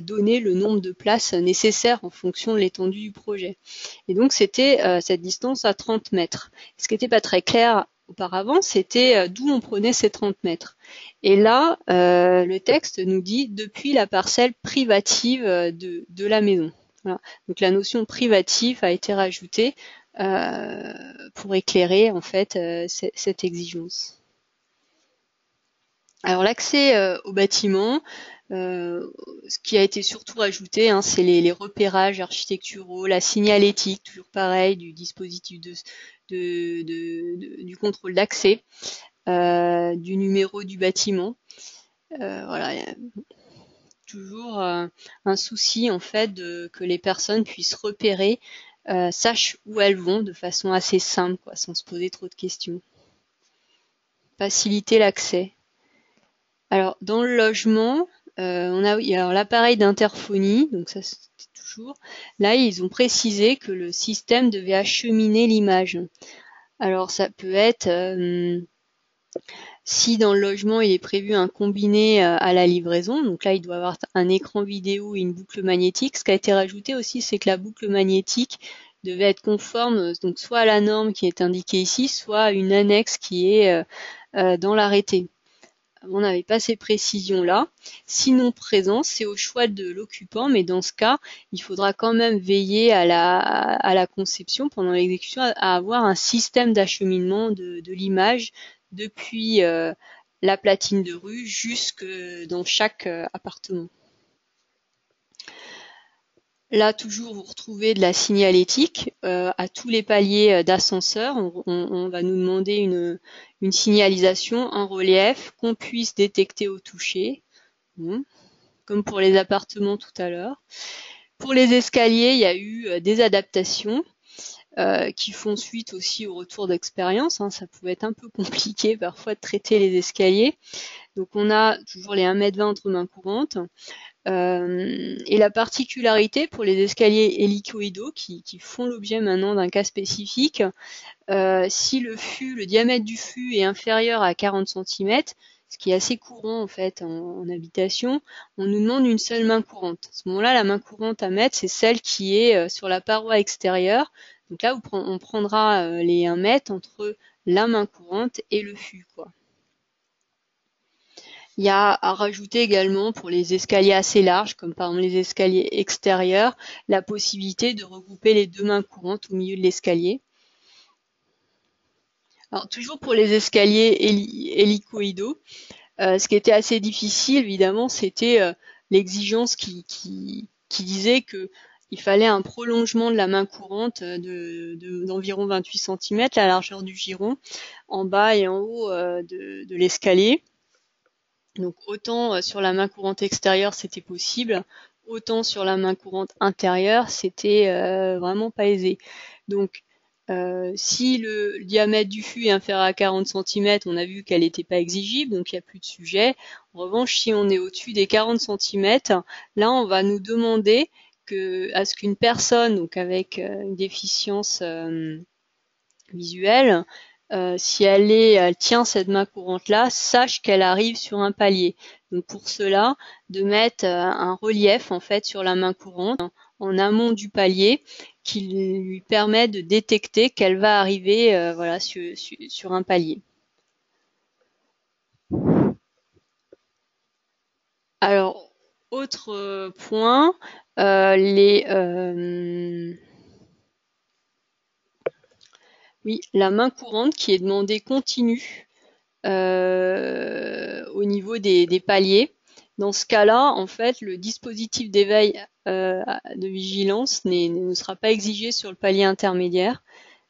donner le nombre de places nécessaires en fonction de l'étendue du projet. Et donc c'était cette distance à 30 mètres. Ce qui n'était pas très clair auparavant, c'était d'où on prenait ces 30 mètres. Et là, le texte nous dit depuis la parcelle privative de la maison. Voilà. Donc la notion privative a été rajoutée pour éclairer en fait cette exigence. Alors l'accès au bâtiment, ce qui a été surtout rajouté, hein, c'est les repérages architecturaux, la signalétique, toujours pareil, du dispositif du contrôle d'accès, du numéro du bâtiment. Voilà, toujours un souci en fait que les personnes puissent repérer, sachent où elles vont de façon assez simple, quoi, sans se poser trop de questions. Faciliter l'accès. Alors dans le logement, on a alors l'appareil d'interphonie, donc ça c'était toujours. Là, ils ont précisé que le système devait acheminer l'image. Alors ça peut être si dans le logement il est prévu un combiné à la livraison, donc là il doit avoir un écran vidéo et une boucle magnétique. Ce qui a été rajouté aussi, c'est que la boucle magnétique devait être conforme donc soit à la norme qui est indiquée ici, soit à une annexe qui est dans l'arrêté. On n'avait pas ces précisions-là. Sinon présent, c'est au choix de l'occupant, mais dans ce cas, il faudra quand même veiller à la conception, pendant l'exécution, à avoir un système d'acheminement de l'image depuis la platine de rue jusque dans chaque appartement. Là, toujours, vous retrouvez de la signalétique à tous les paliers d'ascenseur. On va nous demander une signalisation en relief qu'on puisse détecter au toucher, comme pour les appartements tout à l'heure. Pour les escaliers, il y a eu des adaptations. qui font suite aussi au retour d'expérience. Ça pouvait être un peu compliqué parfois de traiter les escaliers. Donc on a toujours les 1,20 m entre mains courantes. Et la particularité pour les escaliers hélicoïdaux qui font l'objet maintenant d'un cas spécifique, si le diamètre du fût est inférieur à 40 cm, ce qui est assez courant en fait en habitation, on nous demande une seule main courante. À ce moment-là, la main courante à mettre, c'est celle qui est sur la paroi extérieure. Donc là, on prendra les 1 m entre la main courante et le fût, quoi. Il y a à rajouter également pour les escaliers assez larges, comme par exemple les escaliers extérieurs, la possibilité de regrouper les 2 mains courantes au milieu de l'escalier. Alors toujours pour les escaliers hélicoïdaux, ce qui était assez difficile évidemment, c'était l'exigence qui disait que il fallait un prolongement de la main courante d'environ 28 cm, la largeur du giron, en bas et en haut de l'escalier. Donc autant sur la main courante extérieure c'était possible, autant sur la main courante intérieure c'était vraiment pas aisé. Donc si le diamètre du fût est inférieur à 40 cm, on a vu qu'elle n'était pas exigible, donc il n'y a plus de sujet. En revanche, si on est au-dessus des 40 cm, là on va nous demander à ce qu'une personne donc avec une déficience visuelle, si elle tient cette main courante-là, sache qu'elle arrive sur un palier. Donc pour cela, de mettre un relief en fait sur la main courante en amont du palier qui lui permet de détecter qu'elle va arriver voilà, sur un palier. Alors, autre point, oui, la main courante qui est demandée continue au niveau des paliers. Dans ce cas-là, en fait, le dispositif d'éveil de vigilance ne sera pas exigé sur le palier intermédiaire.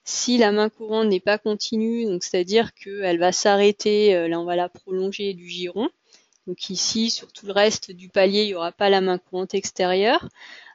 Si la main courante n'est pas continue, donc c'est-à-dire qu'elle va s'arrêter, là on va la prolonger du giron. Donc ici, sur tout le reste du palier, il n'y aura pas la main courante extérieure.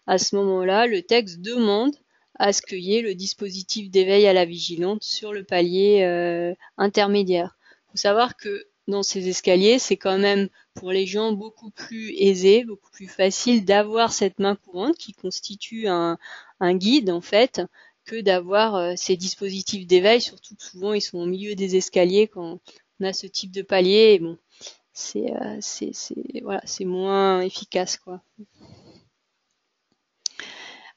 À ce moment-là, le texte demande à ce qu'il y ait le dispositif d'éveil à la vigilante sur le palier intermédiaire. Il faut savoir que dans ces escaliers, c'est quand même pour les gens beaucoup plus aisé, beaucoup plus facile d'avoir cette main courante qui constitue un guide en fait, que d'avoir ces dispositifs d'éveil, surtout que souvent ils sont au milieu des escaliers quand on a ce type de palier. Et bon, voilà, c'est moins efficace quoi.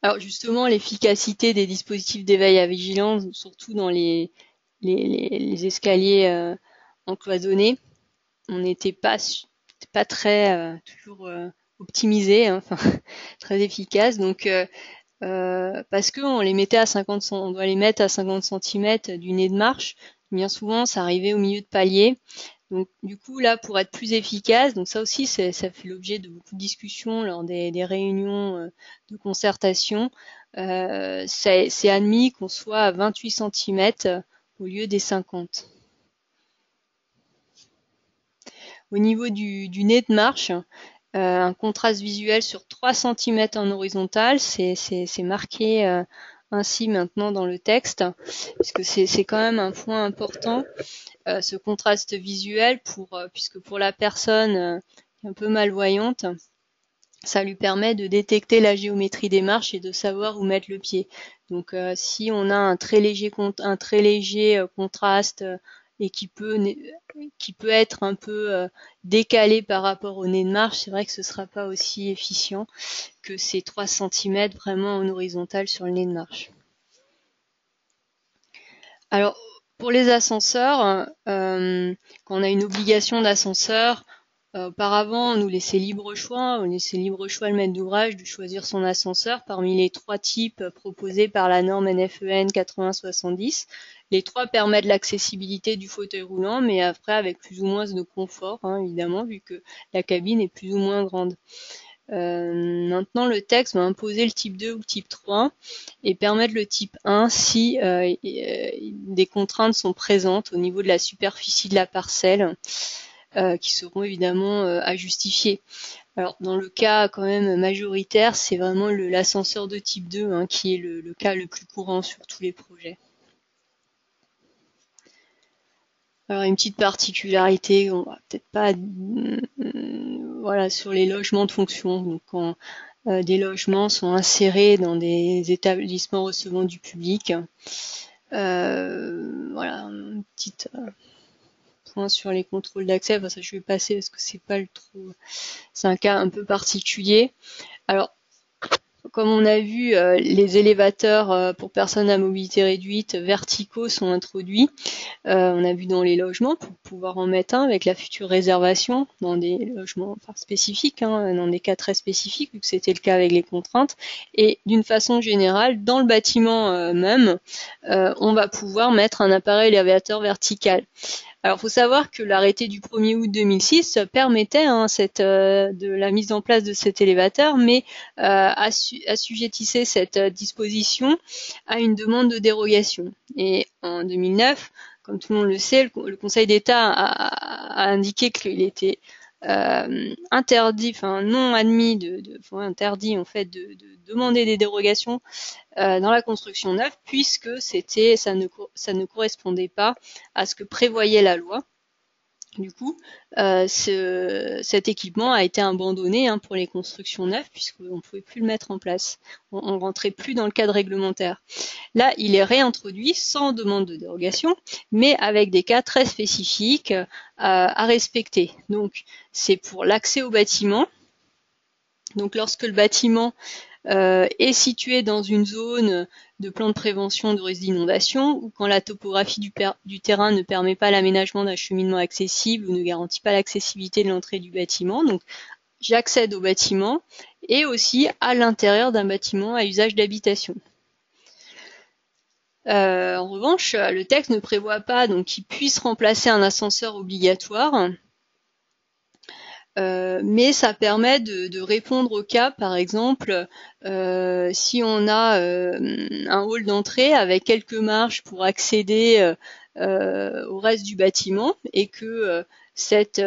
Alors justement, l'efficacité des dispositifs d'éveil à vigilance, surtout dans les escaliers encloisonnés, on n'était pas très toujours optimisé, hein, enfin très efficace. Donc parce que on les mettait à 50, on doit les mettre à 50 cm du nez de marche. Bien souvent, ça arrivait au milieu de palier. Donc du coup là, pour être plus efficace, donc ça aussi ça fait l'objet de beaucoup de discussions lors des réunions de concertation. C'est admis qu'on soit à 28 cm au lieu des 50. Au niveau du nez de marche, un contraste visuel sur 3 cm en horizontal, c'est marqué ainsi maintenant dans le texte, puisque c'est quand même un point important, ce contraste visuel, puisque pour la personne un peu malvoyante, ça lui permet de détecter la géométrie des marches et de savoir où mettre le pied. Donc si on a un très léger contraste et qui peut être un peu décalé par rapport au nez de marche, c'est vrai que ce sera pas aussi efficient que ces 3 cm vraiment en horizontal sur le nez de marche. Alors pour les ascenseurs, quand on a une obligation d'ascenseur, auparavant, on nous laissait libre choix, le maître d'ouvrage de choisir son ascenseur parmi les 3 types proposés par la norme NFEN 8070. Les 3 permettent l'accessibilité du fauteuil roulant, mais après avec plus ou moins de confort, hein, évidemment, vu que la cabine est plus ou moins grande. Maintenant, le texte va imposer le type 2 ou le type 3 et permettre le type 1 si des contraintes sont présentes au niveau de la superficie de la parcelle. qui seront évidemment à justifier. Alors, dans le cas quand même majoritaire, c'est vraiment l'ascenseur de type 2 hein, qui est le cas le plus courant sur tous les projets. Alors, une petite particularité, on va peut-être pas voilà, sur les logements de fonction. Donc, quand des logements sont insérés dans des établissements recevant du public, voilà, un petit point sur les contrôles d'accès. Enfin, ça, je vais passer parce que c'est pas le trop. C'est un cas un peu particulier. Alors, comme on a vu, les élévateurs pour personnes à mobilité réduite verticaux sont introduits. On a vu dans les logements pour pouvoir en mettre un avec la future réservation dans des logements spécifiques, hein, dans des cas très spécifiques, vu que c'était le cas avec les contraintes. Et d'une façon générale, dans le bâtiment même, on va pouvoir mettre un appareil élévateur vertical. Alors, il faut savoir que l'arrêté du 1er août 2006 permettait hein, de la mise en place de cet élévateur, mais assujettissait cette disposition à une demande de dérogation. Et en 2009, comme tout le monde le sait, le Conseil d'État a indiqué qu'il était interdit, enfin non admis, interdit en fait de demander des dérogations dans la construction neuve, puisque ça ne correspondait pas à ce que prévoyait la loi. Du coup, cet équipement a été abandonné hein, pour les constructions neuves, puisqu'on ne pouvait plus le mettre en place. On ne rentrait plus dans le cadre réglementaire. Là, il est réintroduit sans demande de dérogation, mais avec des cas très spécifiques à respecter. Donc, c'est pour l'accès au bâtiment. Donc, lorsque le bâtiment est situé dans une zone de plan de prévention de risque d'inondation ou quand la topographie du terrain ne permet pas l'aménagement d'un cheminement accessible ou ne garantit pas l'accessibilité de l'entrée du bâtiment. Donc, j'accède au bâtiment et aussi à l'intérieur d'un bâtiment à usage d'habitation. En revanche, le texte ne prévoit pas donc qu'il puisse remplacer un ascenseur obligatoire. Mais ça permet de répondre au cas, par exemple, si on a un hall d'entrée avec quelques marches pour accéder au reste du bâtiment et que cette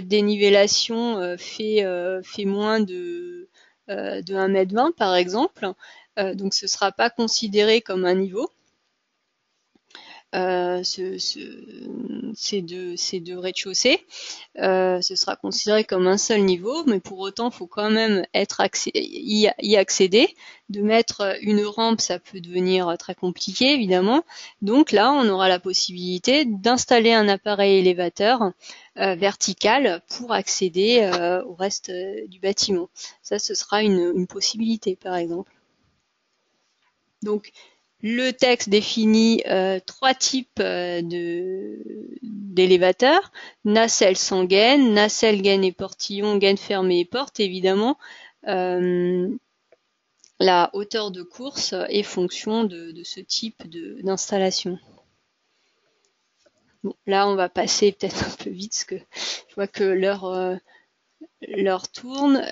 dénivellation fait moins de 1,20 m par exemple, donc ce ne sera pas considéré comme un niveau. Ces deux rez-de-chaussée, ce sera considéré comme un seul niveau, mais pour autant, il faut quand même y accéder. De mettre une rampe, ça peut devenir très compliqué, évidemment. Donc là, on aura la possibilité d'installer un appareil élévateur vertical pour accéder au reste du bâtiment. Ça, ce sera une possibilité, par exemple. Donc, le texte définit 3 types d'élévateurs, nacelle sans gaine, nacelle, gaine et portillon, gaine fermée et porte. Évidemment, la hauteur de course est fonction de ce type d'installation. Bon, là, on va passer peut-être un peu vite parce que je vois que l'heure tourne.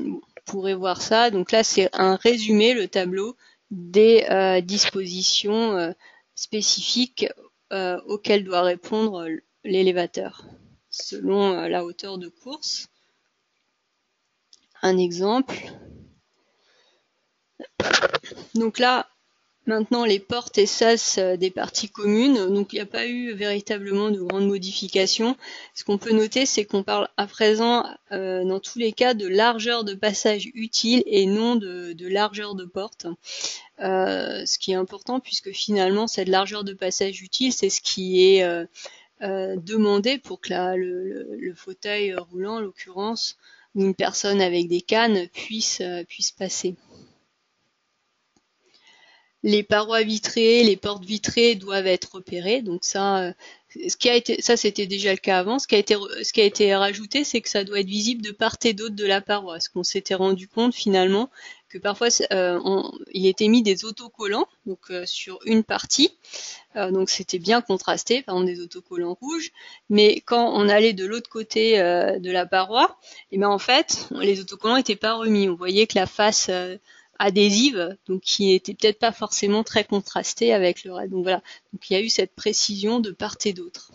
Vous pourrez voir ça. Donc là, c'est un résumé, le tableau des dispositions spécifiques auxquelles doit répondre l'élévateur selon la hauteur de course. Un exemple. Donc là, maintenant, les portes et sas des parties communes. Donc, il n'y a pas eu véritablement de grandes modifications. Ce qu'on peut noter, c'est qu'on parle à présent, dans tous les cas, de largeur de passage utile et non de largeur de porte. Ce qui est important puisque finalement, cette largeur de passage utile, c'est ce qui est demandé pour que le fauteuil roulant, en l'occurrence, ou une personne avec des cannes puisse passer. Les parois vitrées, les portes vitrées doivent être repérées. Donc ça, c'était déjà le cas avant. Ce qui a été rajouté, c'est que ça doit être visible de part et d'autre de la paroi. Parce qu'on s'était rendu compte finalement que parfois il était mis des autocollants donc sur une partie. Donc c'était bien contrasté, par exemple des autocollants rouges. Mais quand on allait de l'autre côté de la paroi, et ben en fait, les autocollants n'étaient pas remis. On voyait que la face adhésive, donc qui n'était peut-être pas forcément très contrastée avec le reste. Donc voilà, donc il y a eu cette précision de part et d'autre.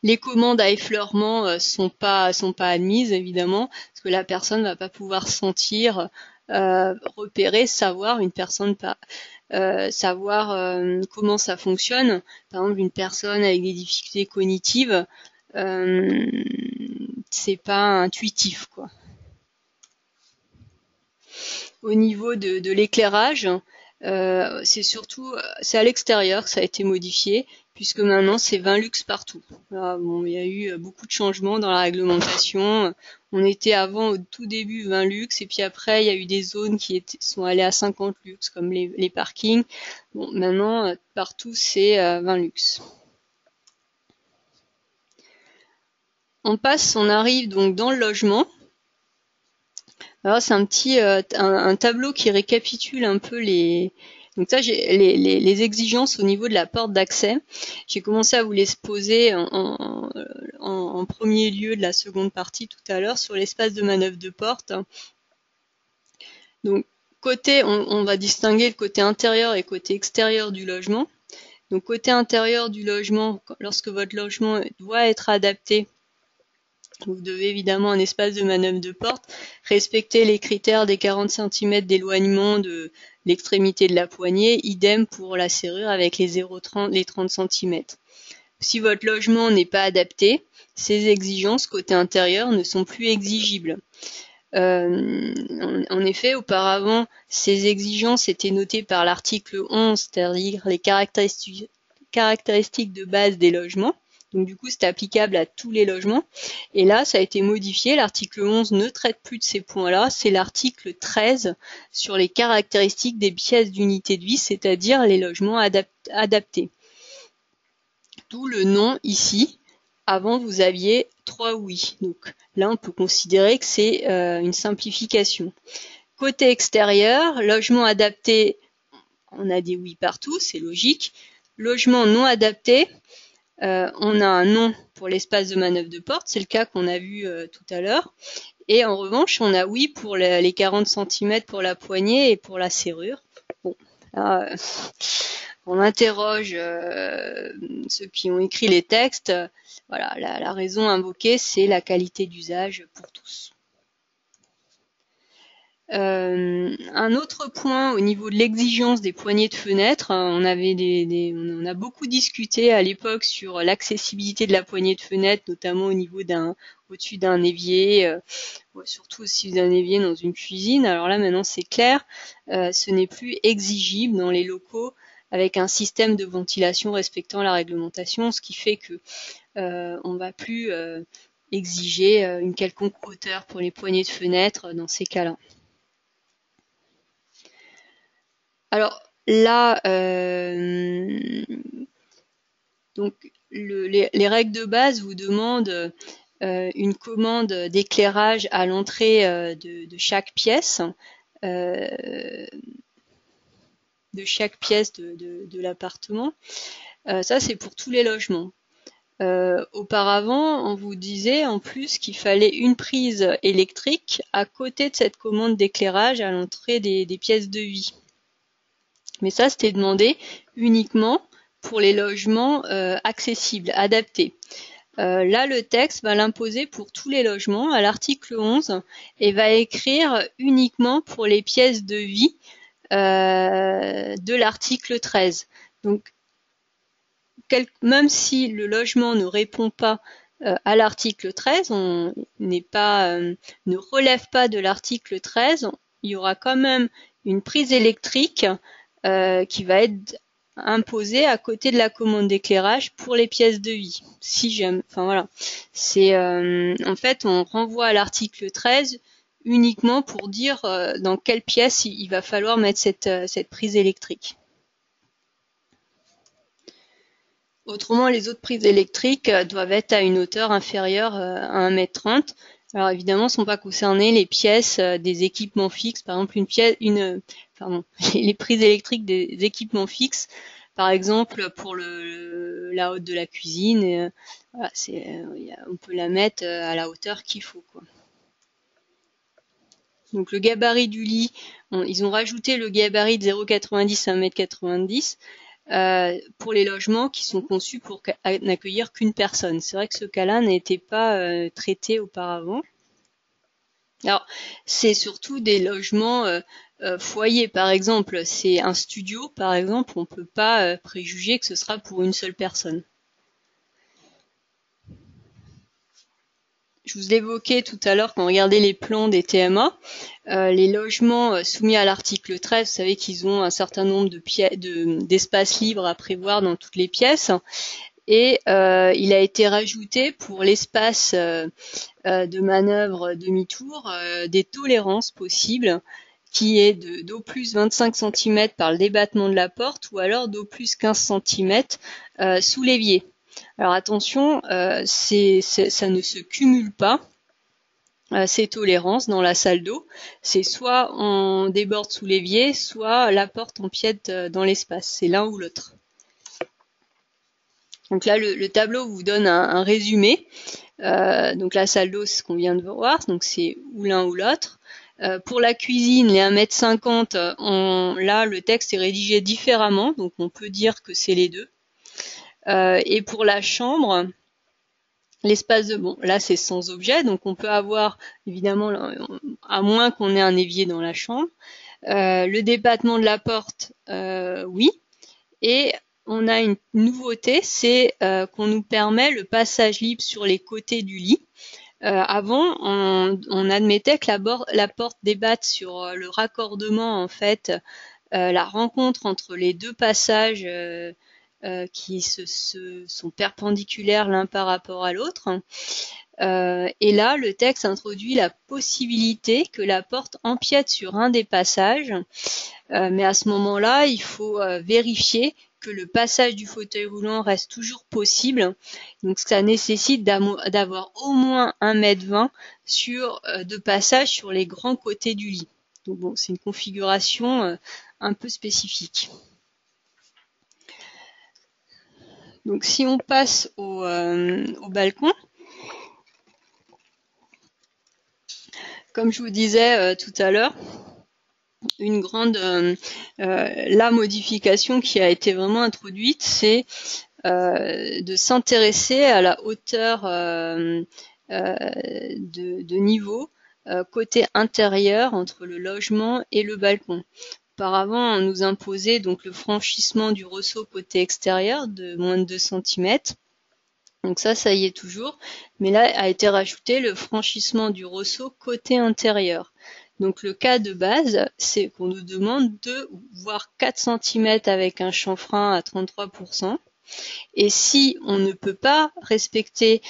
Les commandes à effleurement sont pas admises, évidemment, parce que la personne va pas pouvoir sentir, repérer, savoir une personne savoir comment ça fonctionne. Par exemple, une personne avec des difficultés cognitives, c'est pas intuitif, quoi. Au niveau de l'éclairage, c'est à l'extérieur que ça a été modifié, puisque maintenant c'est 20 lux partout. Voilà, bon, il y a eu beaucoup de changements dans la réglementation. On était avant, au tout début, 20 lux, et puis après il y a eu des zones qui sont allées à 50 lux, comme les parkings. Bon, maintenant partout c'est 20 lux. On arrive donc dans le logement. Alors c'est un tableau qui récapitule un peu donc ça, j'ai les exigences au niveau de la porte d'accès. J'ai commencé à vous les poser en premier lieu de la seconde partie tout à l'heure sur l'espace de manœuvre de porte. Donc on va distinguer le côté intérieur et le côté extérieur du logement. Donc côté intérieur du logement, lorsque votre logement doit être adapté, vous devez évidemment un espace de manœuvre de porte, respecter les critères des 40 cm d'éloignement de l'extrémité de la poignée, idem pour la serrure avec les 30 cm. Si votre logement n'est pas adapté, ces exigences côté intérieur ne sont plus exigibles. En effet, auparavant, ces exigences étaient notées par l'article 11, c'est-à-dire les caractéristiques de base des logements. Donc du coup, c'est applicable à tous les logements. Et là, ça a été modifié. L'article 11 ne traite plus de ces points-là. C'est l'article 13 sur les caractéristiques des pièces d'unité de vie, c'est-à-dire les logements adaptés. D'où le nom ici. Avant, vous aviez 3 oui. Donc là, on peut considérer que c'est une simplification. Côté extérieur, logement adapté, on a des oui partout, c'est logique. Logement non adapté, on a un non pour l'espace de manœuvre de porte, c'est le cas qu'on a vu tout à l'heure. Et en revanche, on a oui pour les 40 cm pour la poignée et pour la serrure. Bon, là, on interroge ceux qui ont écrit les textes. Voilà, la raison invoquée, c'est la qualité d'usage pour tous. Un autre point au niveau de l'exigence des poignées de fenêtre, on a beaucoup discuté à l'époque sur l'accessibilité de la poignée de fenêtre, notamment au niveau au-dessus d'un évier, surtout aussi d'un évier dans une cuisine. Alors là maintenant c'est clair, ce n'est plus exigible dans les locaux avec un système de ventilation respectant la réglementation, ce qui fait que on va plus exiger une quelconque hauteur pour les poignées de fenêtre dans ces cas-là. Alors là, donc les règles de base vous demandent une commande d'éclairage à l'entrée de chaque pièce, de l'appartement. Ça, c'est pour tous les logements. Auparavant, on vous disait en plus qu'il fallait une prise électrique à côté de cette commande d'éclairage à l'entrée des pièces de vie. Mais ça, c'était demandé uniquement pour les logements accessibles, adaptés. Là, le texte va l'imposer pour tous les logements à l'article 11 et va écrire uniquement pour les pièces de vie de l'article 13. Donc, même si le logement ne répond pas à l'article 13, ne relève pas de l'article 13, il y aura quand même une prise électrique qui va être imposée à côté de la commande d'éclairage pour les pièces de vie. En fait, on renvoie à l'article 13 uniquement pour dire dans quelle pièce il va falloir mettre cette prise électrique. Autrement, les autres prises électriques doivent être à une hauteur inférieure à 1,30 m. Alors évidemment, ne sont pas concernées les pièces des équipements fixes, par exemple les prises électriques des équipements fixes, par exemple pour la haute de la cuisine, voilà, on peut la mettre à la hauteur qu'il faut, quoi. Donc le gabarit du lit, ils ont rajouté le gabarit de 0,90 à 1,90 m. pour les logements qui sont conçus pour n'accueillir qu'une personne. C'est vrai que ce cas-là n'était pas traité auparavant. Alors, c'est surtout des logements foyers, par exemple. C'est un studio, par exemple, on peut pas préjuger que ce sera pour une seule personne. Je vous l'évoquais tout à l'heure quand on regardait les plans des TMA. Les logements soumis à l'article 13, vous savez qu'ils ont un certain nombre d'espaces libres à prévoir dans toutes les pièces. Et il a été rajouté pour l'espace de manœuvre demi-tour des tolérances possibles qui est d'au plus 25 cm par le débattement de la porte ou alors d'au plus 15 cm sous l'évier. Alors attention, ça ne se cumule pas, ces tolérances dans la salle d'eau. C'est soit on déborde sous l'évier, soit la porte empiète dans l'espace. C'est l'un ou l'autre. Donc là, le tableau vous donne un résumé. Donc la salle d'eau, c'est ce qu'on vient de voir, donc c'est ou l'un ou l'autre. Pour la cuisine, les 1,50 m, là, le texte est rédigé différemment, donc on peut dire que c'est les deux. Et pour la chambre, l'espace de... Bon, là, c'est sans objet, donc on peut avoir, évidemment, à moins qu'on ait un évier dans la chambre. Le débattement de la porte, oui. Et on a une nouveauté, c'est qu'on nous permet le passage libre sur les côtés du lit. Avant, on admettait que la porte débatte sur le raccordement, en fait, la rencontre entre les deux passages qui sont perpendiculaires l'un par rapport à l'autre. Et là, le texte introduit la possibilité que la porte empiète sur un des passages, mais à ce moment-là, il faut vérifier que le passage du fauteuil roulant reste toujours possible. Donc ça nécessite d'avoir au moins 1,20 m de passage sur les grands côtés du lit. Donc bon, c'est une configuration un peu spécifique. Donc si on passe au balcon, comme je vous disais tout à l'heure, la modification qui a été vraiment introduite, c'est de s'intéresser à la hauteur de niveau côté intérieur entre le logement et le balcon. Auparavant, on nous imposait donc le franchissement du ressaut côté extérieur de moins de 2 cm. Donc ça y est toujours. Mais là a été rajouté le franchissement du ressaut côté intérieur. Donc le cas de base, c'est qu'on nous demande 2 voire 4 cm avec un chanfrein à 33%. Et si on ne peut pas respecter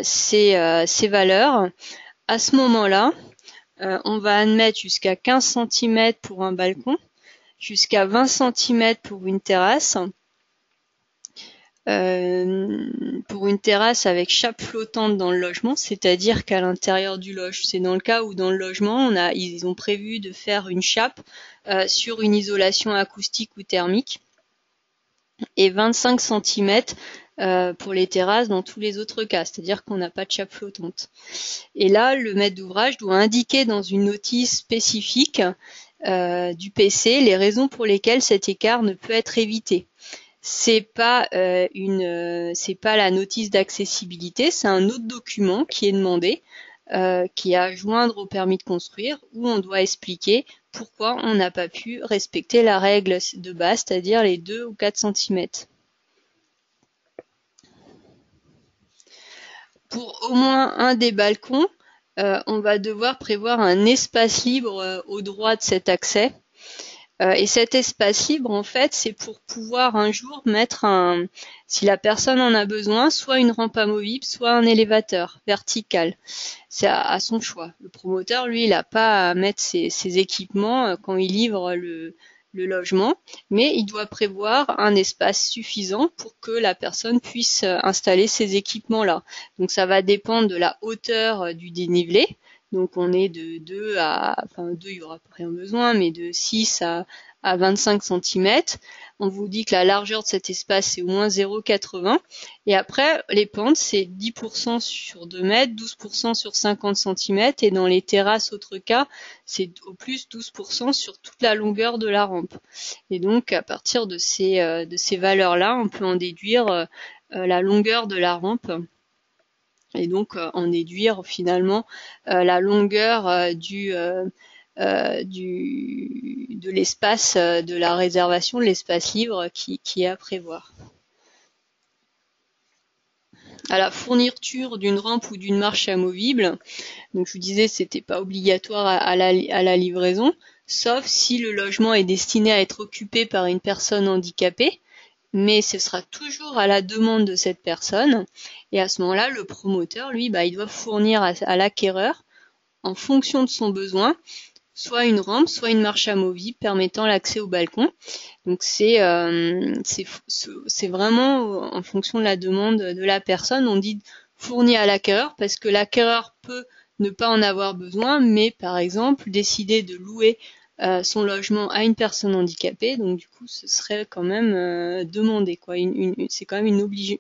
ces valeurs, à ce moment-là, on va admettre jusqu'à 15 cm pour un balcon, jusqu'à 20 cm pour une terrasse. Pour une terrasse avec chape flottante dans le logement, c'est-à-dire qu'à l'intérieur du loge. C'est dans le cas où dans le logement, ils ont prévu de faire une chape sur une isolation acoustique ou thermique et 25 cm pour les terrasses dans tous les autres cas, c'est-à-dire qu'on n'a pas de chape flottante. Et là, le maître d'ouvrage doit indiquer dans une notice spécifique du PC les raisons pour lesquelles cet écart ne peut être évité. C'est pas la notice d'accessibilité, c'est un autre document qui est demandé, qui est à joindre au permis de construire, où on doit expliquer pourquoi on n'a pas pu respecter la règle de base, c'est-à-dire les 2 ou 4 cm. Pour au moins un des balcons, on va devoir prévoir un espace libre au droit de cet accès. Et cet espace libre, en fait, c'est pour pouvoir un jour mettre si la personne en a besoin, soit une rampe amovible, soit un élévateur vertical. C'est à son choix. Le promoteur, lui, il n'a pas à mettre ses équipements quand il livre le logement, mais il doit prévoir un espace suffisant pour que la personne puisse installer ces équipements-là. Donc ça va dépendre de la hauteur du dénivelé. Donc on est de 2 à, enfin 2 il y aura rien besoin, mais de 6 à 25 cm. On vous dit que la largeur de cet espace c'est au moins 0,80. Et après les pentes c'est 10% sur 2 mètres, 12% sur 50 cm. Et dans les terrasses autres cas c'est au plus 12% sur toute la longueur de la rampe. Et donc à partir de ces valeurs-là, on peut en déduire la longueur de la rampe. Et donc en déduire finalement la longueur de l'espace de la réservation, de l'espace libre qui est à prévoir. À la fourniture d'une rampe ou d'une marche amovible, donc je vous disais c'était pas obligatoire à la livraison, sauf si le logement est destiné à être occupé par une personne handicapée, mais ce sera toujours à la demande de cette personne. Et à ce moment-là, le promoteur, lui, il doit fournir à l'acquéreur, en fonction de son besoin, soit une rampe, soit une marche amovible permettant l'accès au balcon. Donc c'est vraiment en fonction de la demande de la personne. On dit fournir à l'acquéreur parce que l'acquéreur peut ne pas en avoir besoin, mais par exemple décider de louer son logement à une personne handicapée, donc du coup ce serait quand même demandé, quoi. C'est quand même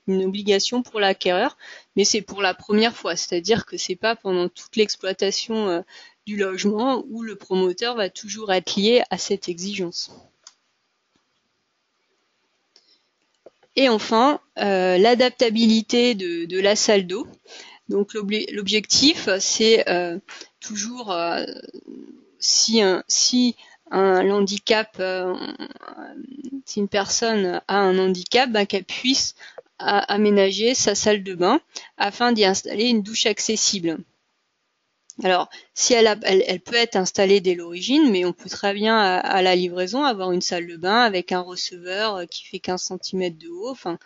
une obligation pour l'acquéreur, mais c'est pour la première fois, c'est-à-dire que c'est pas pendant toute l'exploitation du logement où le promoteur va toujours être lié à cette exigence. Et enfin, l'adaptabilité de la salle d'eau. Donc l'objectif, c'est toujours si un handicap, si une personne a un handicap, qu'elle puisse aménager sa salle de bain afin d'y installer une douche accessible. Alors, si elle peut être installée dès l'origine, mais on peut très bien à la livraison avoir une salle de bain avec un receveur qui fait 15 cm de haut. Enfin,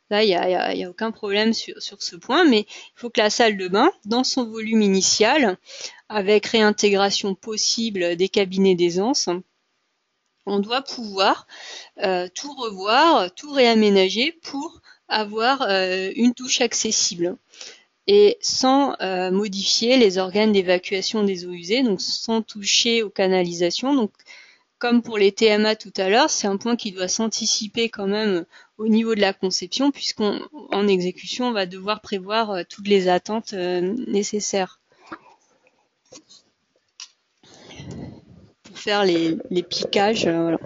là, il y a aucun problème sur ce point, mais il faut que la salle de bain, dans son volume initial, avec réintégration possible des cabinets d'aisance, on doit pouvoir tout revoir, tout réaménager pour avoir une douche accessible et sans modifier les organes d'évacuation des eaux usées, donc sans toucher aux canalisations. Donc, comme pour les TMA tout à l'heure, c'est un point qui doit s'anticiper quand même au niveau de la conception, puisqu'en exécution, on va devoir prévoir toutes les attentes nécessaires pour faire les piquages. Voilà.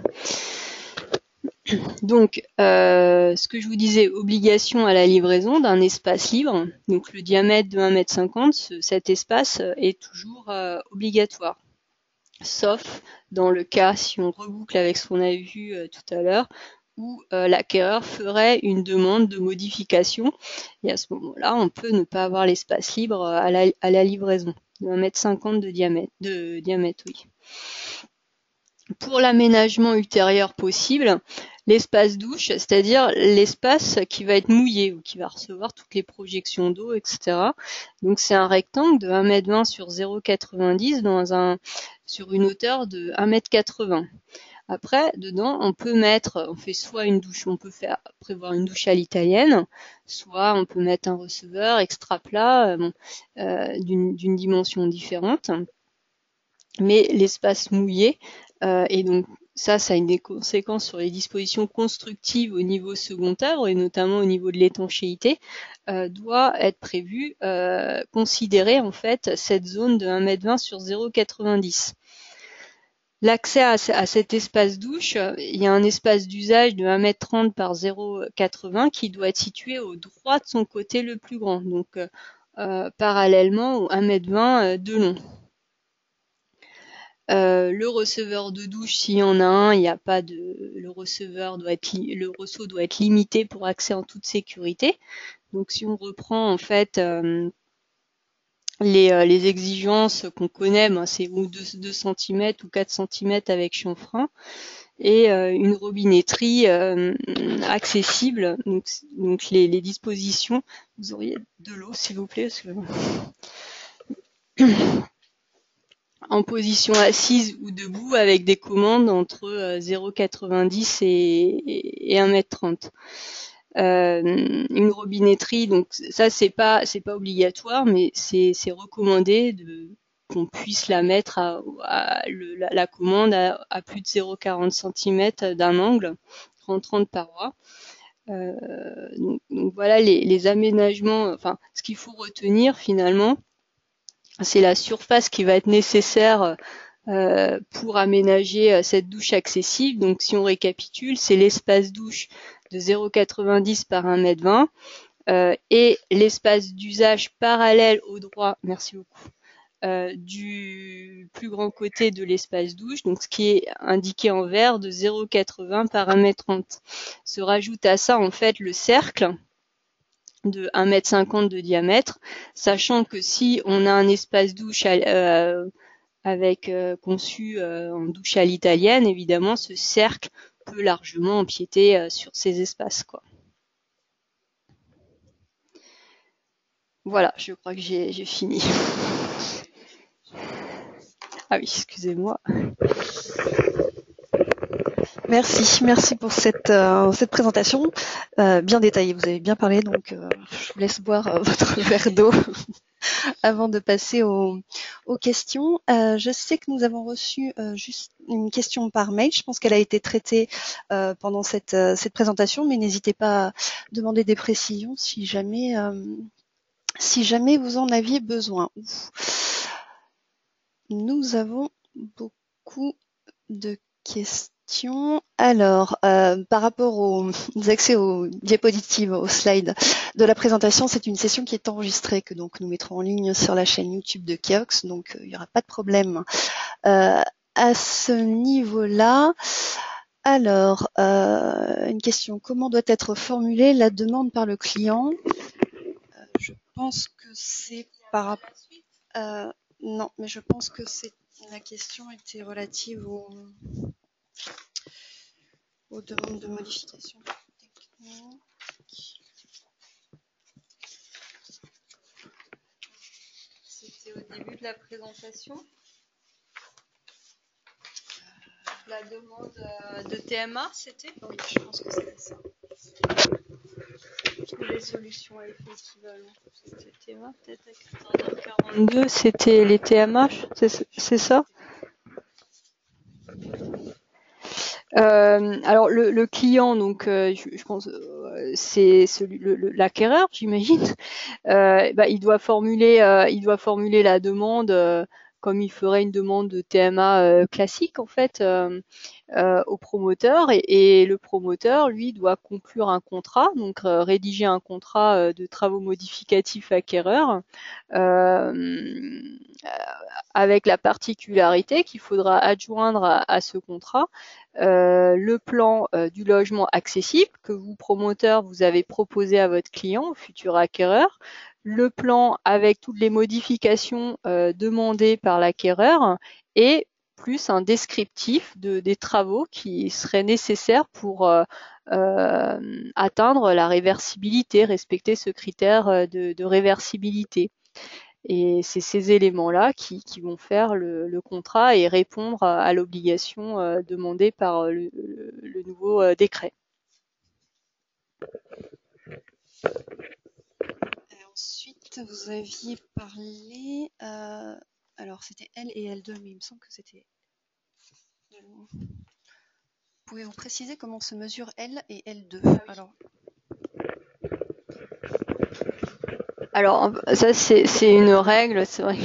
Donc, ce que je vous disais, obligation à la livraison d'un espace libre. Donc, le diamètre de 1,50 m, cet espace est toujours obligatoire. Sauf dans le cas, si on reboucle avec ce qu'on a vu tout à l'heure, où l'acquéreur ferait une demande de modification. Et à ce moment-là, on peut ne pas avoir l'espace libre à la livraison de 1,50 m de diamètre, oui. Pour l'aménagement ultérieur possible, l'espace douche, c'est-à-dire l'espace qui va être mouillé ou qui va recevoir toutes les projections d'eau, etc. Donc c'est un rectangle de 1,20 m sur 0,90 sur une hauteur de 1,80 m. Après, dedans, on fait soit une douche, on peut prévoir une douche à l'italienne, soit on peut mettre un receveur extra plat d'une dimension différente. Mais l'espace mouillé, et donc ça a des conséquences sur les dispositions constructives au niveau second œuvre et notamment au niveau de l'étanchéité, doit être prévu, considérer en fait cette zone de 1,20 m sur 0,90. L'accès à cet espace douche, il y a un espace d'usage de 1,30 m par 0,80 m qui doit être situé au droit de son côté le plus grand, donc parallèlement au 1,20 m de long. Le receveur de douche, s'il y en a un, le ressaut doit être limité pour accès en toute sécurité. Donc si on reprend en fait les exigences qu'on connaît, c'est ou 2 cm ou 4 cm avec chanfrein et une robinetterie accessible. Donc les dispositions, vous auriez de l'eau s'il vous plaît, parce que en position assise ou debout avec des commandes entre 0,90 et 1,30 m. Une robinetterie, donc ça c'est pas obligatoire, mais c'est recommandé qu'on puisse la mettre la commande à plus de 0,40 cm d'un angle rentrant de paroi. Donc voilà les aménagements, enfin ce qu'il faut retenir finalement, c'est la surface qui va être nécessaire pour aménager cette douche accessible. Donc si on récapitule, c'est l'espace douche de 0,90 par 1,20 m et l'espace d'usage parallèle au droit, merci beaucoup, du plus grand côté de l'espace douche, donc ce qui est indiqué en vert de 0,80 par 1,30 m. Se rajoute à ça en fait le cercle de 1,50 m de diamètre, sachant que si on a un espace douche conçu en douche à l'italienne, évidemment ce cercle peut largement empiéter sur ces espaces, quoi. Voilà, je crois que j'ai fini. Ah oui, excusez-moi. Merci pour cette présentation bien détaillée. Vous avez bien parlé, donc je vous laisse boire votre verre d'eau avant de passer aux questions. Je sais que nous avons reçu juste une question par mail. Je pense qu'elle a été traitée pendant cette présentation, mais n'hésitez pas à demander des précisions si jamais vous en aviez besoin. Nous avons beaucoup de questions. Alors, par rapport aux accès aux diapositives, aux slides de la présentation, c'est une session qui est enregistrée, que donc nous mettrons en ligne sur la chaîne YouTube de Keox, donc il n'y aura pas de problème à ce niveau-là. Alors, une question, comment doit être formulée la demande par le client? Je pense que c'est par rapport... non, mais je pense que la question était relative aux demandes de modification technique. C'était au début de la présentation. La demande de TMA, c'était? Oui, je pense que c'était ça. Les solutions à effet équivalent. C'était TMA, peut-être avec 42, c'était les TMH, c'est ça? Alors le client, donc je pense c'est l'acquéreur, j'imagine. Il doit formuler la demande comme il ferait une demande de TMA classique en fait au promoteur, et le promoteur lui doit conclure un contrat, donc rédiger un contrat de travaux modificatifs acquéreur avec la particularité qu'il faudra adjoindre à ce contrat le plan du logement accessible que vous, promoteur, vous avez proposé à votre client, au futur acquéreur, le plan avec toutes les modifications demandées par l'acquéreur et plus un descriptif des travaux qui seraient nécessaires pour atteindre la réversibilité, respecter ce critère de réversibilité. Et c'est ces éléments-là qui vont faire le contrat et répondre à l'obligation demandée par le nouveau décret. Et ensuite, vous aviez parlé, alors c'était L et L2, mais il me semble que c'était... Pouvez-vous préciser comment se mesurent L et L2? Alors ça c'est une règle, c'est vrai que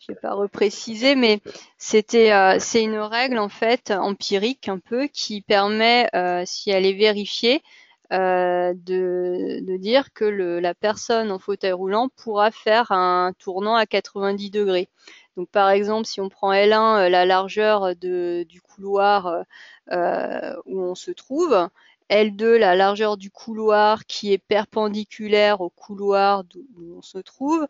je l'ai pas reprécisé, mais c'est une règle en fait empirique un peu qui permet, si elle est vérifiée, de dire que la personne en fauteuil roulant pourra faire un tournant à 90 degrés. Donc par exemple, si on prend L1, la largeur du couloir où on se trouve, L2, la largeur du couloir qui est perpendiculaire au couloir où on se trouve.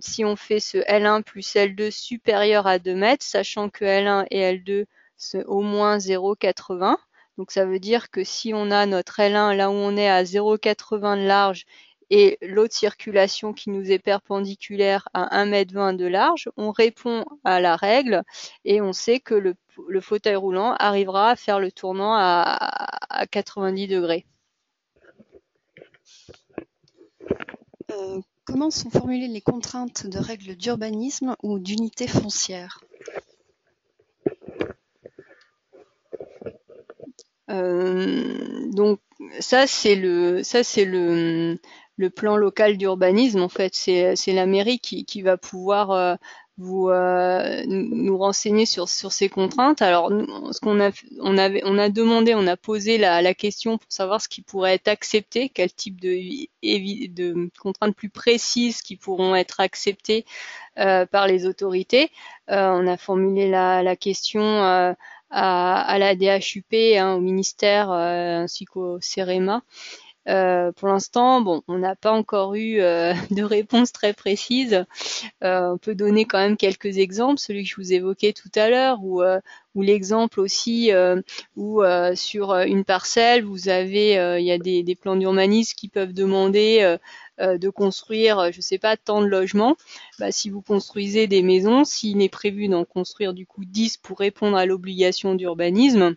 Si on fait ce L1 plus L2 supérieur à 2 mètres, sachant que L1 et L2 c'est au moins 0,80. Donc ça veut dire que si on a notre L1 là où on est à 0,80 de large et l'autre circulation qui nous est perpendiculaire à 1,20 m de large, on répond à la règle et on sait que le fauteuil roulant arrivera à faire le tournant à 90 degrés. Comment sont formulées les contraintes de règles d'urbanisme ou d'unité foncière? Donc ça c'est le plan local d'urbanisme en fait. C'est la mairie qui va pouvoir nous renseigner sur ces contraintes. Alors ce qu'on a on a demandé, on a posé la question pour savoir ce qui pourrait être accepté, quel type de contraintes plus précises qui pourront être acceptées par les autorités. On a formulé la question à la DHUP, hein, au ministère ainsi qu'au CEREMA. Pour l'instant, bon, on n'a pas encore eu de réponse très précise. On peut donner quand même quelques exemples, celui que je vous évoquais tout à l'heure, ou l'exemple aussi où sur une parcelle, vous avez, il y a des plans d'urbanisme qui peuvent demander de construire, je sais pas, tant de logements. Bah, si vous construisez des maisons, s'il est prévu d'en construire du coup 10 pour répondre à l'obligation d'urbanisme,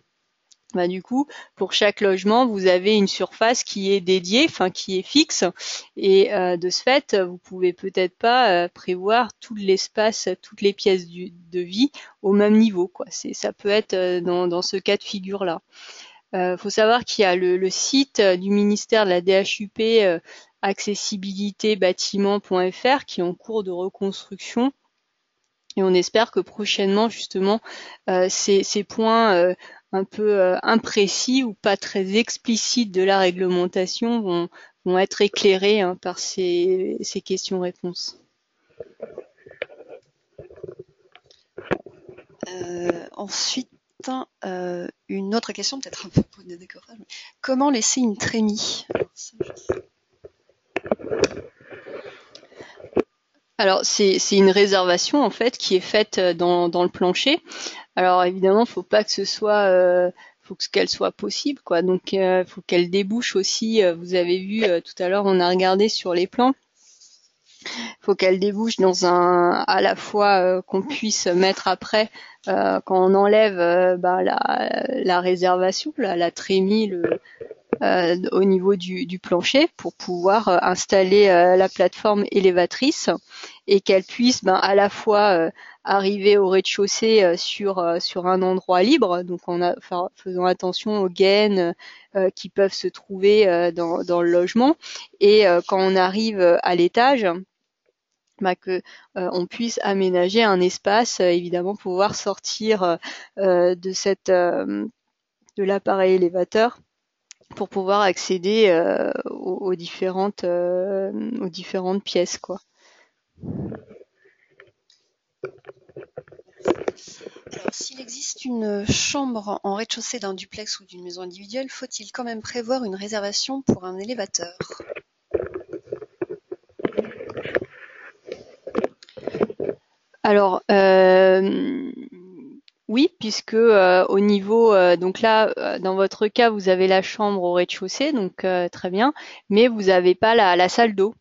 bah, du coup, pour chaque logement, vous avez une surface qui est dédiée, enfin qui est fixe, et de ce fait, vous pouvez peut-être pas prévoir tout l'espace, toutes les pièces de vie au même niveau, quoi. Ça peut être dans ce cas de figure-là. Faut savoir qu'il y a le site du ministère de la DHUP, accessibilitébâtiment.fr, qui est en cours de reconstruction. Et on espère que prochainement, justement, ces points un peu imprécis ou pas très explicites de la réglementation vont être éclairés, hein, par ces questions-réponses. Ensuite, une autre question, peut-être un peu pour le décoffrage. Comment laisser une trémie? Alors c'est une réservation en fait qui est faite dans le plancher. Alors évidemment, faut pas que ce soit faut qu'elle soit possible, quoi. Donc faut qu'elle débouche aussi. Vous avez vu tout à l'heure, on a regardé sur les plans. Faut qu'elle débouche dans à la fois qu'on puisse mettre après quand on enlève la réservation, la trémie, au niveau du plancher pour pouvoir installer la plateforme élévatrice et qu'elle puisse à la fois arriver au rez-de-chaussée sur un endroit libre, donc faisant attention aux gaines qui peuvent se trouver dans le logement, et quand on arrive à l'étage, que on puisse aménager un espace, évidemment pouvoir sortir de l'appareil élévateur pour pouvoir accéder aux différentes pièces, quoi. Alors, s'il existe une chambre en rez-de-chaussée d'un duplex ou d'une maison individuelle, faut-il quand même prévoir une réservation pour un élévateur? Alors, oui, puisque au niveau, donc là, dans votre cas, vous avez la chambre au rez-de-chaussée, donc très bien, mais vous n'avez pas la salle d'eau.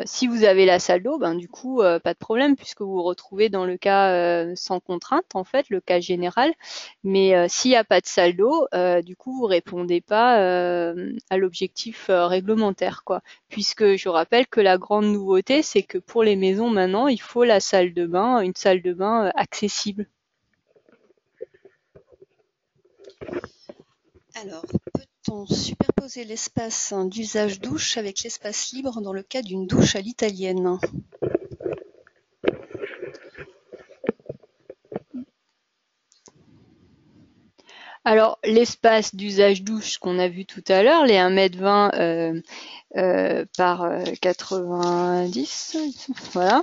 Si vous avez la salle d'eau, du coup, pas de problème puisque vous vous retrouvez dans le cas sans contrainte, en fait, le cas général. Mais s'il n'y a pas de salle d'eau, du coup, vous répondez pas à l'objectif réglementaire, quoi. Puisque je rappelle que la grande nouveauté, c'est que pour les maisons maintenant, il faut la salle de bain, une salle de bain accessible. Alors, peut-on superposer l'espace d'usage douche avec l'espace libre dans le cas d'une douche à l'italienne? Alors, l'espace d'usage douche qu'on a vu tout à l'heure, les 1,20 m par 90, voilà,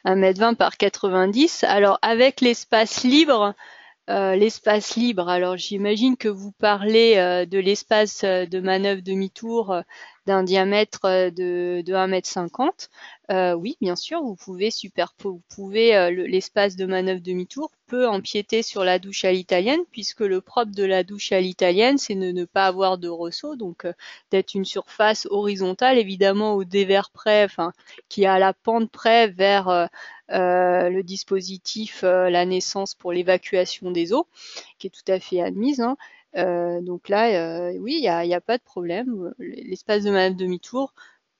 1,20 m par 90. Alors, avec l'espace libre, alors j'imagine que vous parlez de l'espace de manœuvre demi-tour d'un diamètre de 1,50 m. Oui, bien sûr, vous pouvez l'espace de manœuvre demi-tour peut empiéter sur la douche à l'italienne, puisque le propre de la douche à l'italienne, c'est de ne pas avoir de ressaut, donc d'être une surface horizontale, évidemment au dévers près, enfin qui a la pente près vers le dispositif la naissance pour l'évacuation des eaux, qui est tout à fait admise, hein. Donc là, oui, il y a pas de problème. L'espace de manœuvre demi-tour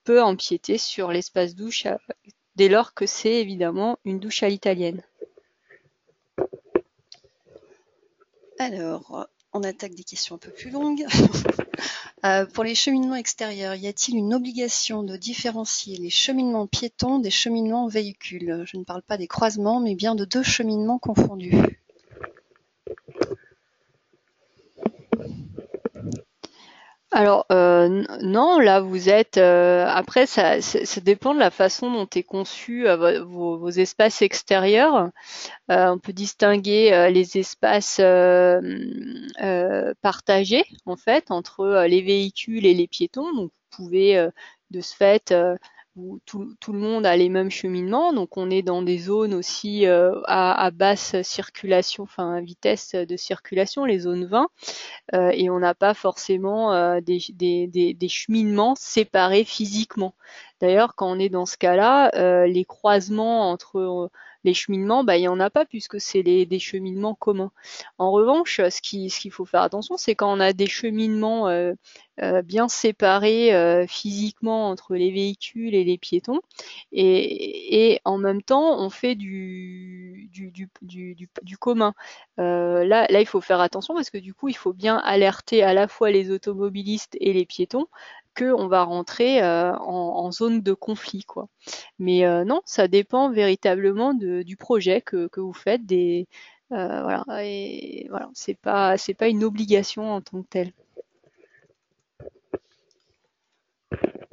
peut empiéter sur l'espace douche dès lors que c'est évidemment une douche à l'italienne. Alors, on attaque des questions un peu plus longues. Pour les cheminements extérieurs, y a-t-il une obligation de différencier les cheminements piétons des cheminements véhicules? Je ne parle pas des croisements, mais bien de 2 cheminements confondus. Alors non, là vous êtes. Après, ça dépend de la façon dont est conçu vos espaces extérieurs. On peut distinguer les espaces partagés en fait entre les véhicules et les piétons. Donc vous pouvez de ce fait où tout le monde a les mêmes cheminements, donc on est dans des zones aussi à basse circulation, enfin à vitesse de circulation, les zones 20, et on n'a pas forcément des cheminements séparés physiquement. D'ailleurs, quand on est dans ce cas-là, les croisements entre les cheminements, il n'y en a pas puisque c'est des cheminements communs. En revanche, ce qu'il faut faire attention, c'est quand on a des cheminements bien séparés physiquement entre les véhicules et les piétons, et en même temps, on fait du commun. Là, il faut faire attention parce que du coup, il faut bien alerter à la fois les automobilistes et les piétons qu'on va rentrer en zone de conflit, quoi. Mais non, ça dépend véritablement du projet que vous faites. Voilà, et voilà, c'est pas une obligation en tant que telle.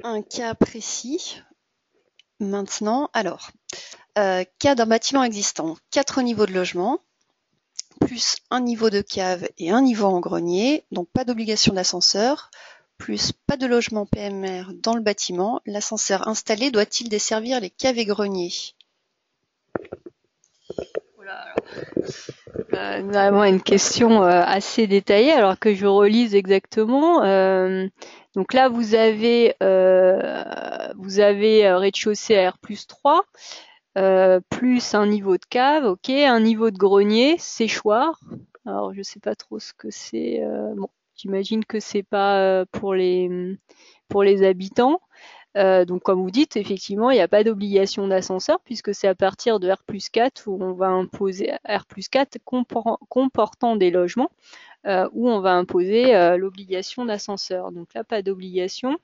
Un cas précis. Maintenant, alors, cas d'un bâtiment existant, 4 niveaux de logement, plus un niveau de cave et un niveau en grenier, donc pas d'obligation d'ascenseur, plus pas de logement PMR dans le bâtiment, l'ascenseur installé doit-il desservir les caves et greniers? Vraiment une question assez détaillée, alors que je relise exactement. Donc là, vous avez rez-de-chaussée à R+3, plus un niveau de cave, ok, un niveau de grenier, séchoir. Alors je sais pas trop ce que c'est. Bon, j'imagine que c'est pas pour les habitants. Donc comme vous dites, effectivement, il n'y a pas d'obligation d'ascenseur puisque c'est à partir de R+4 où on va imposer R+4 comportant des logements où on va imposer l'obligation d'ascenseur. Donc là, pas d'obligation.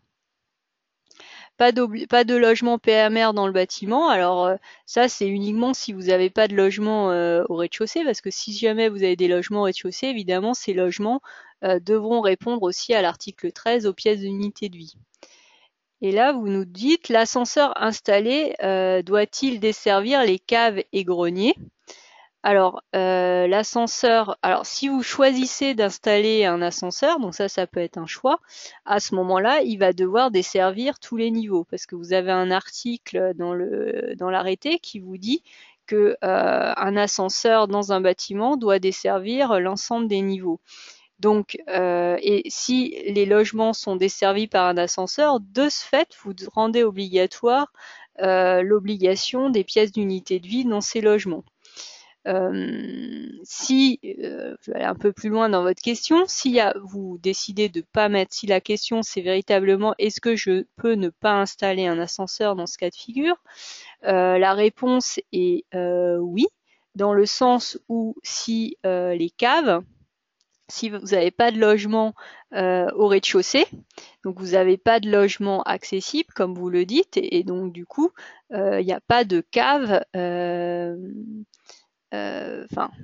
Pas de logement PMR dans le bâtiment. Alors ça, c'est uniquement si vous n'avez pas de logement au rez-de-chaussée, parce que si jamais vous avez des logements au rez-de-chaussée, évidemment, ces logements devront répondre aussi à l'article 13 aux pièces d'unité de vie. Et là, vous nous dites, l'ascenseur installé doit-il desservir les caves et greniers? Alors, l'ascenseur, alors si vous choisissez d'installer un ascenseur, donc ça peut être un choix, à ce moment-là, il va devoir desservir tous les niveaux, parce que vous avez un article dans l'arrêté qui vous dit que un ascenseur dans un bâtiment doit desservir l'ensemble des niveaux. Donc, et si les logements sont desservis par un ascenseur, de ce fait, vous rendez obligatoire l'obligation des pièces d'unité de vie dans ces logements. Si je vais aller un peu plus loin dans votre question, si vous décidez de pas mettre, si la question c'est véritablement est-ce que je peux ne pas installer un ascenseur dans ce cas de figure, la réponse est oui, dans le sens où si les caves, si vous n'avez pas de logement au rez-de-chaussée, donc vous n'avez pas de logement accessible comme vous le dites, et donc du coup il n'y a pas de cave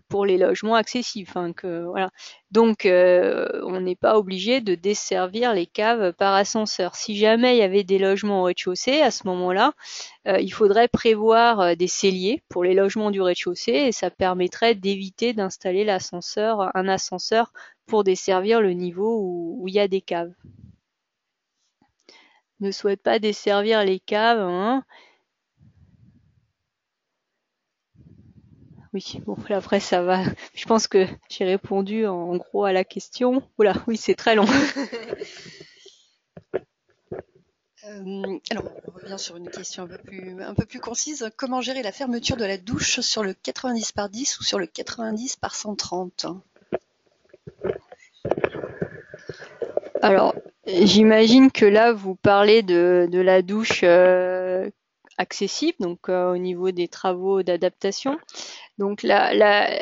pour les logements accessibles. Voilà. Donc, on n'est pas obligé de desservir les caves par ascenseur. Si jamais il y avait des logements au rez-de-chaussée, à ce moment-là, il faudrait prévoir des celliers pour les logements du rez-de-chaussée et ça permettrait d'éviter d'installer un ascenseur pour desservir le niveau où il y a des caves. Ne souhaite pas desservir les caves, hein. Oui, bon, après ça va. Je pense que j'ai répondu en gros à la question. Oula, oui, c'est très long. Alors, on revient sur une question un peu plus concise. Comment gérer la fermeture de la douche sur le 90 par 10 ou sur le 90 par 130? Alors, J'imagine que là, vous parlez de la douche accessible, donc au niveau des travaux d'adaptation. Donc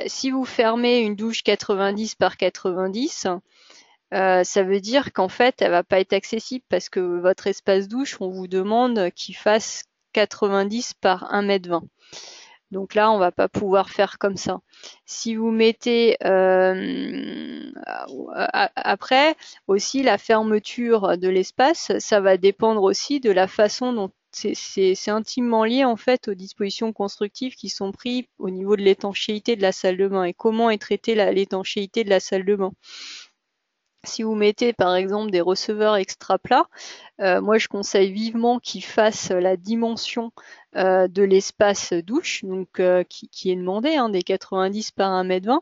si vous fermez une douche 90 par 90, ça veut dire qu'en fait, elle va pas être accessible parce que votre espace douche, on vous demande qu'il fasse 90 par 1,20 m. Donc là, on va pas pouvoir faire comme ça. Si vous mettez après aussi la fermeture de l'espace, ça va dépendre aussi de la façon dont c'est intimement lié en fait aux dispositions constructives qui sont prises au niveau de l'étanchéité de la salle de bain et comment est traitée l'étanchéité de la salle de bain. Si vous mettez par exemple des receveurs extra plats, moi je conseille vivement qu'ils fassent la dimension de l'espace douche, donc qui est demandé, hein, des 90 par 1,20 m,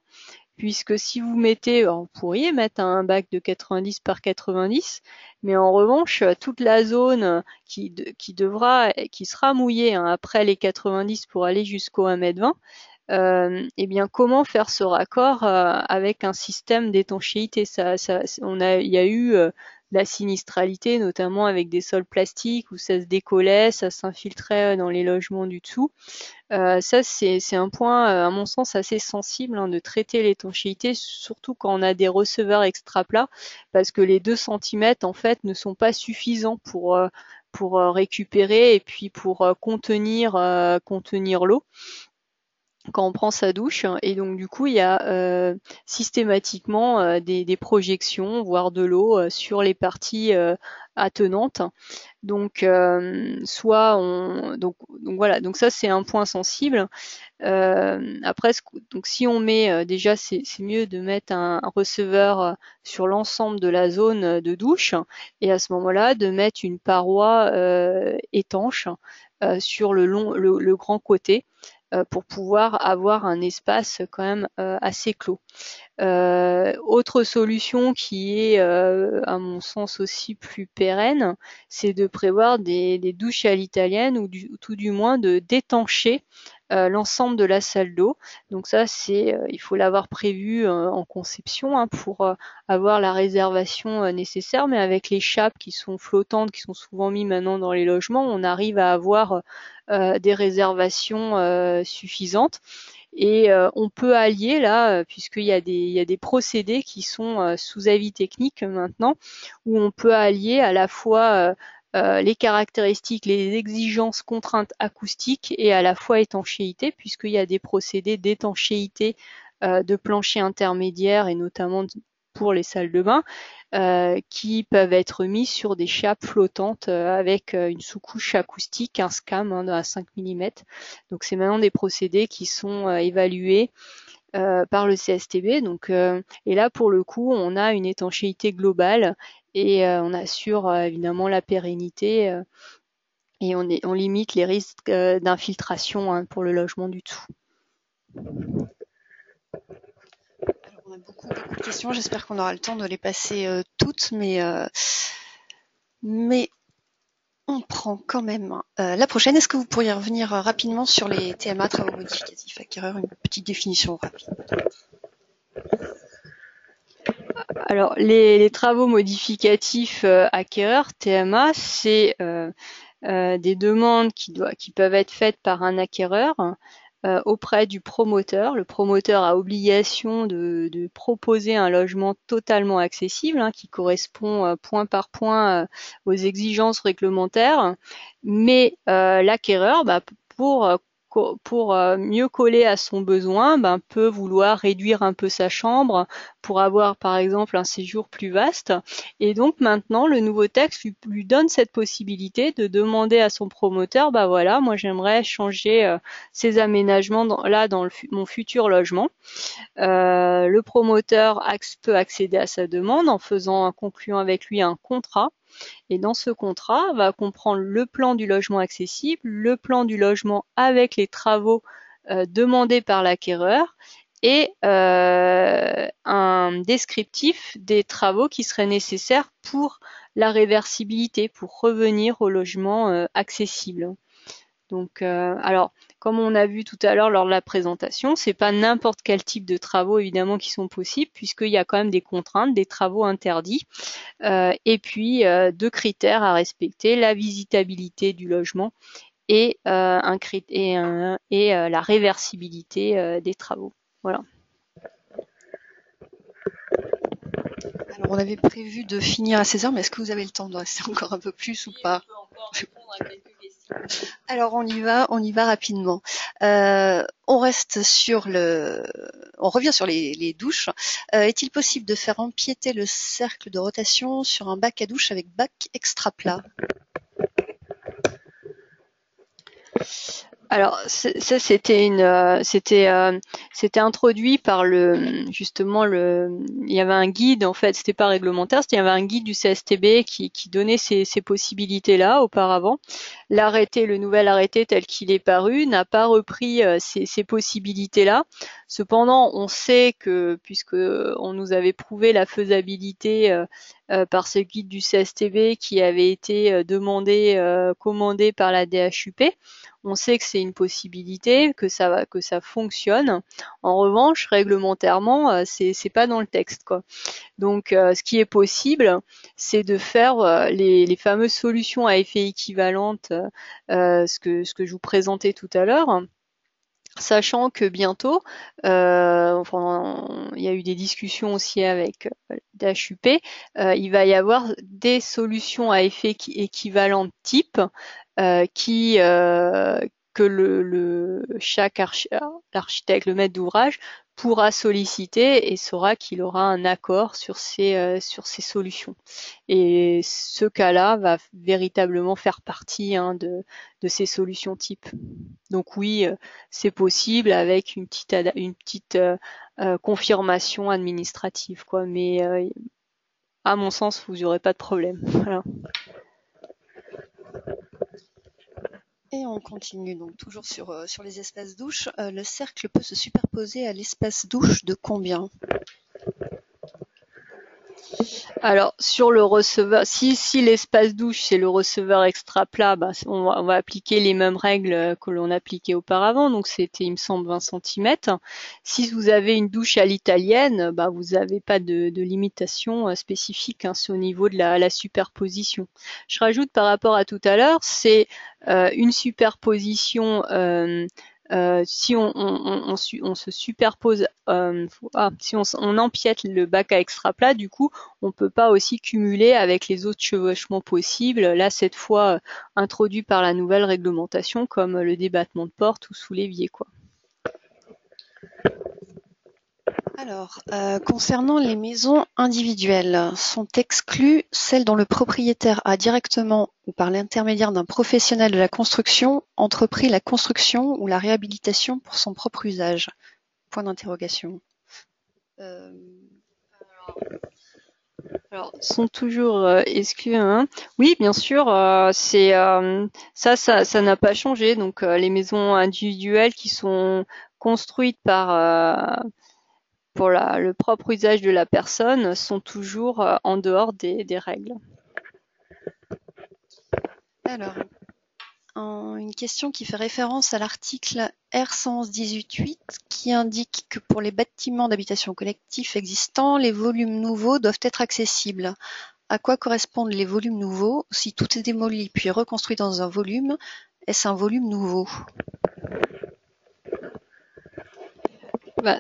puisque si vous mettez, alors vous pourriez mettre un bac de 90 par 90, mais en revanche toute la zone qui sera mouillée, hein, après les 90 pour aller jusqu'au 1,20 m, eh bien, comment faire ce raccord avec un système d'étanchéité? Il y a eu la sinistralité, notamment avec des sols plastiques où ça se décollait, ça s'infiltrait dans les logements du dessous. Ça, c'est un point, à mon sens, assez sensible, hein, de traiter l'étanchéité, surtout quand on a des receveurs extra plats, parce que les 2 cm en fait ne sont pas suffisants pour récupérer et puis pour contenir l'eau quand on prend sa douche, et donc du coup il y a systématiquement des projections, voire de l'eau sur les parties attenantes. Donc voilà, donc ça c'est un point sensible. Après, donc si on met déjà, c'est mieux de mettre un receveur sur l'ensemble de la zone de douche, et à ce moment-là de mettre une paroi étanche sur le grand côté pour pouvoir avoir un espace quand même assez clos. Autre solution qui est, à mon sens aussi plus pérenne, c'est de prévoir des douches à l'italienne ou tout du moins de d'étancher l'ensemble de la salle d'eau. Donc ça, il faut l'avoir prévu en conception, hein, pour avoir la réservation nécessaire. Mais avec les chapes qui sont flottantes, qui sont souvent mises maintenant dans les logements, on arrive à avoir des réservations suffisantes. Et on peut allier là, puisqu'il y a des procédés qui sont sous avis technique maintenant, où on peut allier à la fois les caractéristiques, les exigences, contraintes acoustiques et à la fois étanchéité, puisqu'il y a des procédés d'étanchéité de plancher intermédiaire et notamment pour les salles de bain qui peuvent être mis sur des chapes flottantes avec une sous-couche acoustique, un SCAM, hein, à 5 mm. Donc c'est maintenant des procédés qui sont évalués par le CSTB. Donc, et là, pour le coup, on a une étanchéité globale et on assure évidemment la pérennité et on limite les risques d'infiltration, hein, pour le logement du dessous. Alors, on a beaucoup de questions, j'espère qu'on aura le temps de les passer toutes, mais on prend quand même la prochaine. Est-ce que vous pourriez revenir rapidement sur les TMA, travaux modificatifs acquéreurs, une petite définition rapide? Alors, les travaux modificatifs acquéreurs, TMA, c'est des demandes qui peuvent être faites par un acquéreur auprès du promoteur. Le promoteur a obligation de proposer un logement totalement accessible, hein, qui correspond point par point aux exigences réglementaires, mais l'acquéreur, pour mieux coller à son besoin, peut vouloir réduire un peu sa chambre pour avoir par exemple un séjour plus vaste. Et donc maintenant, le nouveau texte lui donne cette possibilité de demander à son promoteur, voilà, moi j'aimerais changer ces aménagements dans mon futur logement. Le promoteur peut accéder à sa demande en concluant avec lui un contrat. Et dans ce contrat, va comprendre le plan du logement accessible, le plan du logement avec les travaux demandés par l'acquéreur et un descriptif des travaux qui seraient nécessaires pour la réversibilité, pour revenir au logement accessible. Donc, alors, comme on a vu tout à l'heure lors de la présentation, c'est pas n'importe quel type de travaux évidemment qui sont possibles, puisqu'il y a quand même des contraintes, des travaux interdits, et puis deux critères à respecter, la visitabilité du logement et, la réversibilité des travaux. Voilà. Alors, on avait prévu de finir à 16h, mais est-ce que vous avez le temps de rester encore un peu plus ou pas? On peut encore répondre à quelques questions. Alors, on y va rapidement. On revient sur les douches. Est-il possible de faire empiéter le cercle de rotation sur un bac à douche avec bac extra plat? Alors ça c'était introduit par il y avait un guide, en fait, c'était pas réglementaire, il y avait un guide du CSTB qui donnait ces possibilités-là auparavant. Le nouvel arrêté tel qu'il est paru n'a pas repris ces possibilités-là. Cependant, on sait que, puisque on nous avait prouvé la faisabilité par ce guide du CSTB qui avait été commandé par la DHUP, on sait que c'est une possibilité, que ça fonctionne. En revanche, réglementairement, c'est pas dans le texte, quoi. Donc, ce qui est possible, c'est de faire les fameuses solutions à effet équivalente, ce que je vous présentais tout à l'heure. Sachant que bientôt, il y a eu des discussions aussi avec DHUP, il va y avoir des solutions à effet équivalent type que chaque l'architecte, le maître d'ouvrage, pourra solliciter et saura qu'il aura un accord sur ces solutions. Et ce cas-là va véritablement faire partie de ces solutions type. Donc oui, c'est possible avec une petite confirmation administrative, quoi. Mais à mon sens, vous n'aurez pas de problème. Voilà. Et on continue donc toujours sur les espaces douches. Le cercle peut se superposer à l'espace douche de combien? Alors sur le receveur, si l'espace douche c'est le receveur extra plat, on va appliquer les mêmes règles que l'on appliquait auparavant. Donc c'était, il me semble, 20 cm. Si vous avez une douche à l'italienne, vous n'avez pas de limitation spécifique au niveau de la superposition. Je rajoute par rapport à tout à l'heure, c'est une superposition. Si on se superpose, si on empiète le bac à extra plat, du coup, on peut pas aussi cumuler avec les autres chevauchements possibles. Là, cette fois, introduit par la nouvelle réglementation, comme le débattement de porte ou sous l'évier, quoi. Alors, concernant les maisons individuelles, sont exclues celles dont le propriétaire a directement ou par l'intermédiaire d'un professionnel de la construction entrepris la construction ou la réhabilitation pour son propre usage. Point d'interrogation. Alors, sont toujours exclus, hein. Oui, bien sûr, ça n'a pas changé. Donc, les maisons individuelles qui sont construites pour le propre usage de la personne sont toujours en dehors des règles. Alors, une question qui fait référence à l'article R111-18 qui indique que pour les bâtiments d'habitation collectif existants, les volumes nouveaux doivent être accessibles. À quoi correspondent les volumes nouveaux? Si tout est démoli puis reconstruit dans un volume, est-ce un volume nouveau?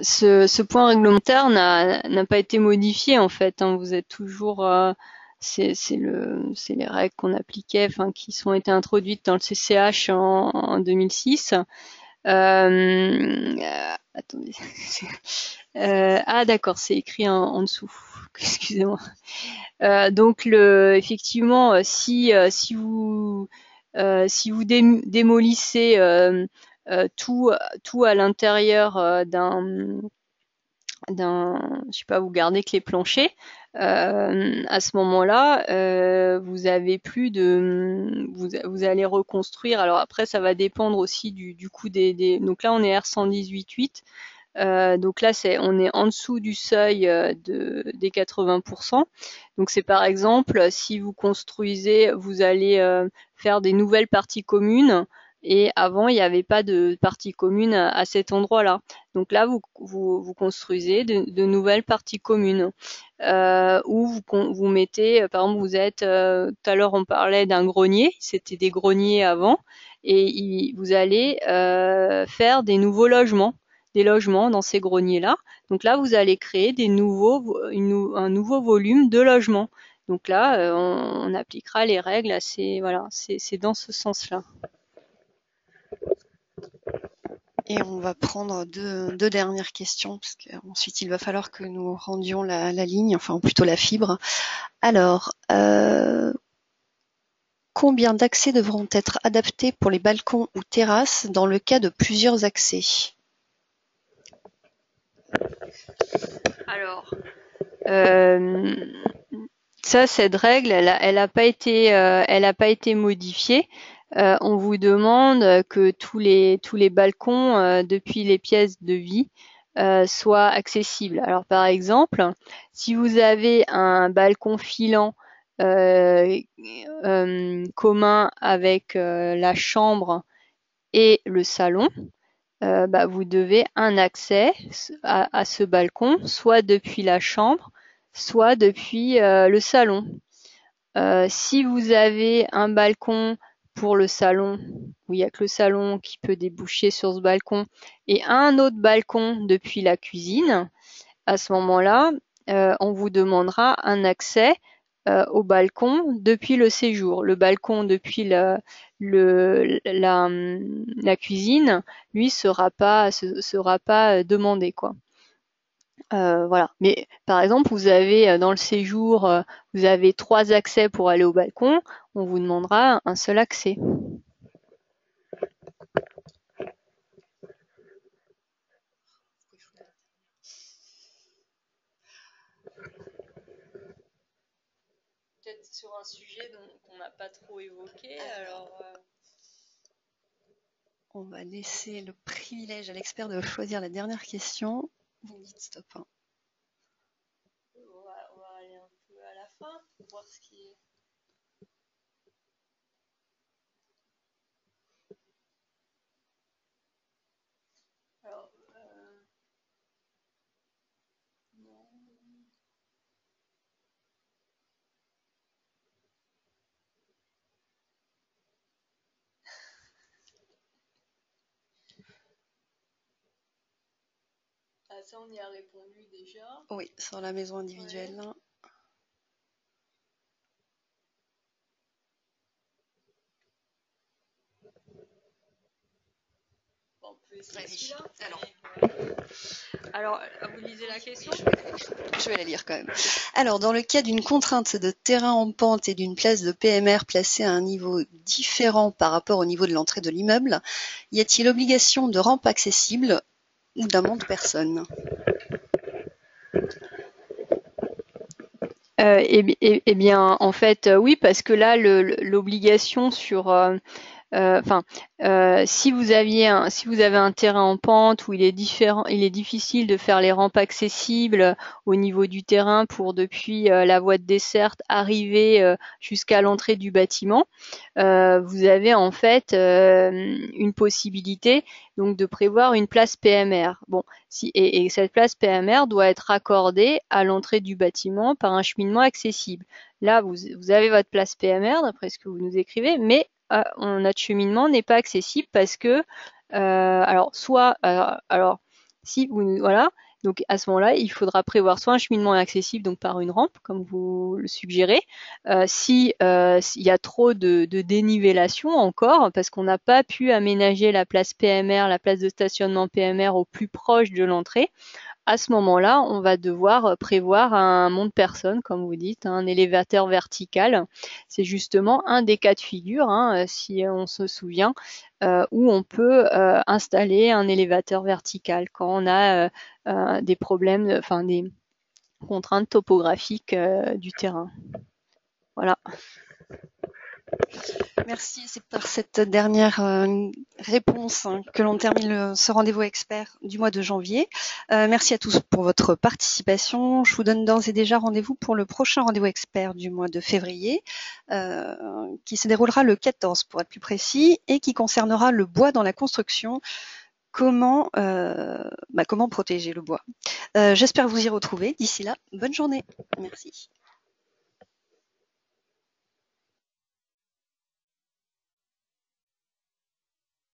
Ce point réglementaire n'a pas été modifié, en fait, hein. Vous êtes toujours, c'est les règles qu'on appliquait, qui ont été introduites dans le CCH en 2006. Attendez. D'accord, c'est écrit en dessous. Excusez-moi. Donc effectivement, si vous démolissez tout à l'intérieur je sais pas, vous gardez que les planchers, à ce moment-là, vous avez plus vous allez reconstruire. Alors après, ça va dépendre aussi du coût donc là, on est R118.8. Donc là, on est en dessous du seuil des 80%. Donc c'est par exemple, si vous construisez, vous allez faire des nouvelles parties communes. Et avant, il n'y avait pas de partie commune à cet endroit-là. Donc là, vous construisez de nouvelles parties communes. Où vous mettez, par exemple, tout à l'heure on parlait d'un grenier, c'était des greniers avant, et vous allez faire des nouveaux logements, des logements dans ces greniers-là. Donc là, vous allez créer un nouveau volume de logements. Donc là, on appliquera les règles voilà, c'est dans ce sens-là. Et on va prendre deux dernières questions, parce qu'ensuite il va falloir que nous rendions la ligne, enfin ou plutôt la fibre. Alors, combien d'accès devront être adaptés pour les balcons ou terrasses dans le cas de plusieurs accès? Alors, cette règle, elle a pas été modifiée. On vous demande que tous les balcons depuis les pièces de vie soient accessibles. Alors par exemple, si vous avez un balcon filant commun avec la chambre et le salon, vous devez un accès à ce balcon, soit depuis la chambre, soit depuis le salon. Si vous avez un balcon pour le salon, où il n'y a que le salon qui peut déboucher sur ce balcon, et un autre balcon depuis la cuisine, à ce moment-là, on vous demandera un accès au balcon depuis le séjour. Le balcon depuis la cuisine, lui, sera pas demandé, quoi. Voilà. Mais par exemple, vous avez dans le séjour, vous avez 3 accès pour aller au balcon, on vous demandera un seul accès. Peut-être sur un sujet qu'on n'a pas trop évoqué, alors. On va laisser le privilège à l'expert de choisir la dernière question. Vous me dites stop. Hein. On va aller un peu à la fin pour voir ce qui est. Alors, non. Ah, ça, on y a répondu déjà. Oui, sur la maison individuelle. Ouais. Bon, on peut essayer alors, vous lisez la question? Je vais la lire quand même. Alors, dans le cas d'une contrainte de terrain en pente et d'une place de PMR placée à un niveau différent par rapport au niveau de l'entrée de l'immeuble, y a-t-il obligation de rampe accessible ou d'un monte-personne? Eh bien, en fait, oui, parce que là, l'obligation sur si vous avez un terrain en pente où il est difficile de faire les rampes accessibles au niveau du terrain pour depuis la voie de desserte arriver jusqu'à l'entrée du bâtiment, vous avez en fait une possibilité donc de prévoir une place PMR. Bon, et cette place PMR doit être accordée à l'entrée du bâtiment par un cheminement accessible. Là, vous avez votre place PMR d'après ce que vous nous écrivez, mais notre cheminement n'est pas accessible parce que voilà, donc à ce moment-là, il faudra prévoir soit un cheminement accessible donc par une rampe comme vous le suggérez, s'il y a trop de dénivellation encore parce qu'on n'a pas pu aménager la place PMR, la place de stationnement PMR au plus proche de l'entrée. À ce moment-là, on va devoir prévoir un monte-personne, comme vous dites, un élévateur vertical. C'est justement un des cas de figure, si on se souvient, où on peut installer un élévateur vertical quand on a des problèmes, enfin des contraintes topographiques du terrain. Voilà. Merci, c'est par cette dernière réponse que l'on termine ce rendez-vous expert du mois de janvier. Merci à tous pour votre participation. Je vous donne d'ores et déjà rendez-vous pour le prochain rendez-vous expert du mois de février, qui se déroulera le 14 pour être plus précis, et qui concernera le bois dans la construction. Comment protéger le bois. J'espère vous y retrouver. D'ici là, bonne journée. Merci.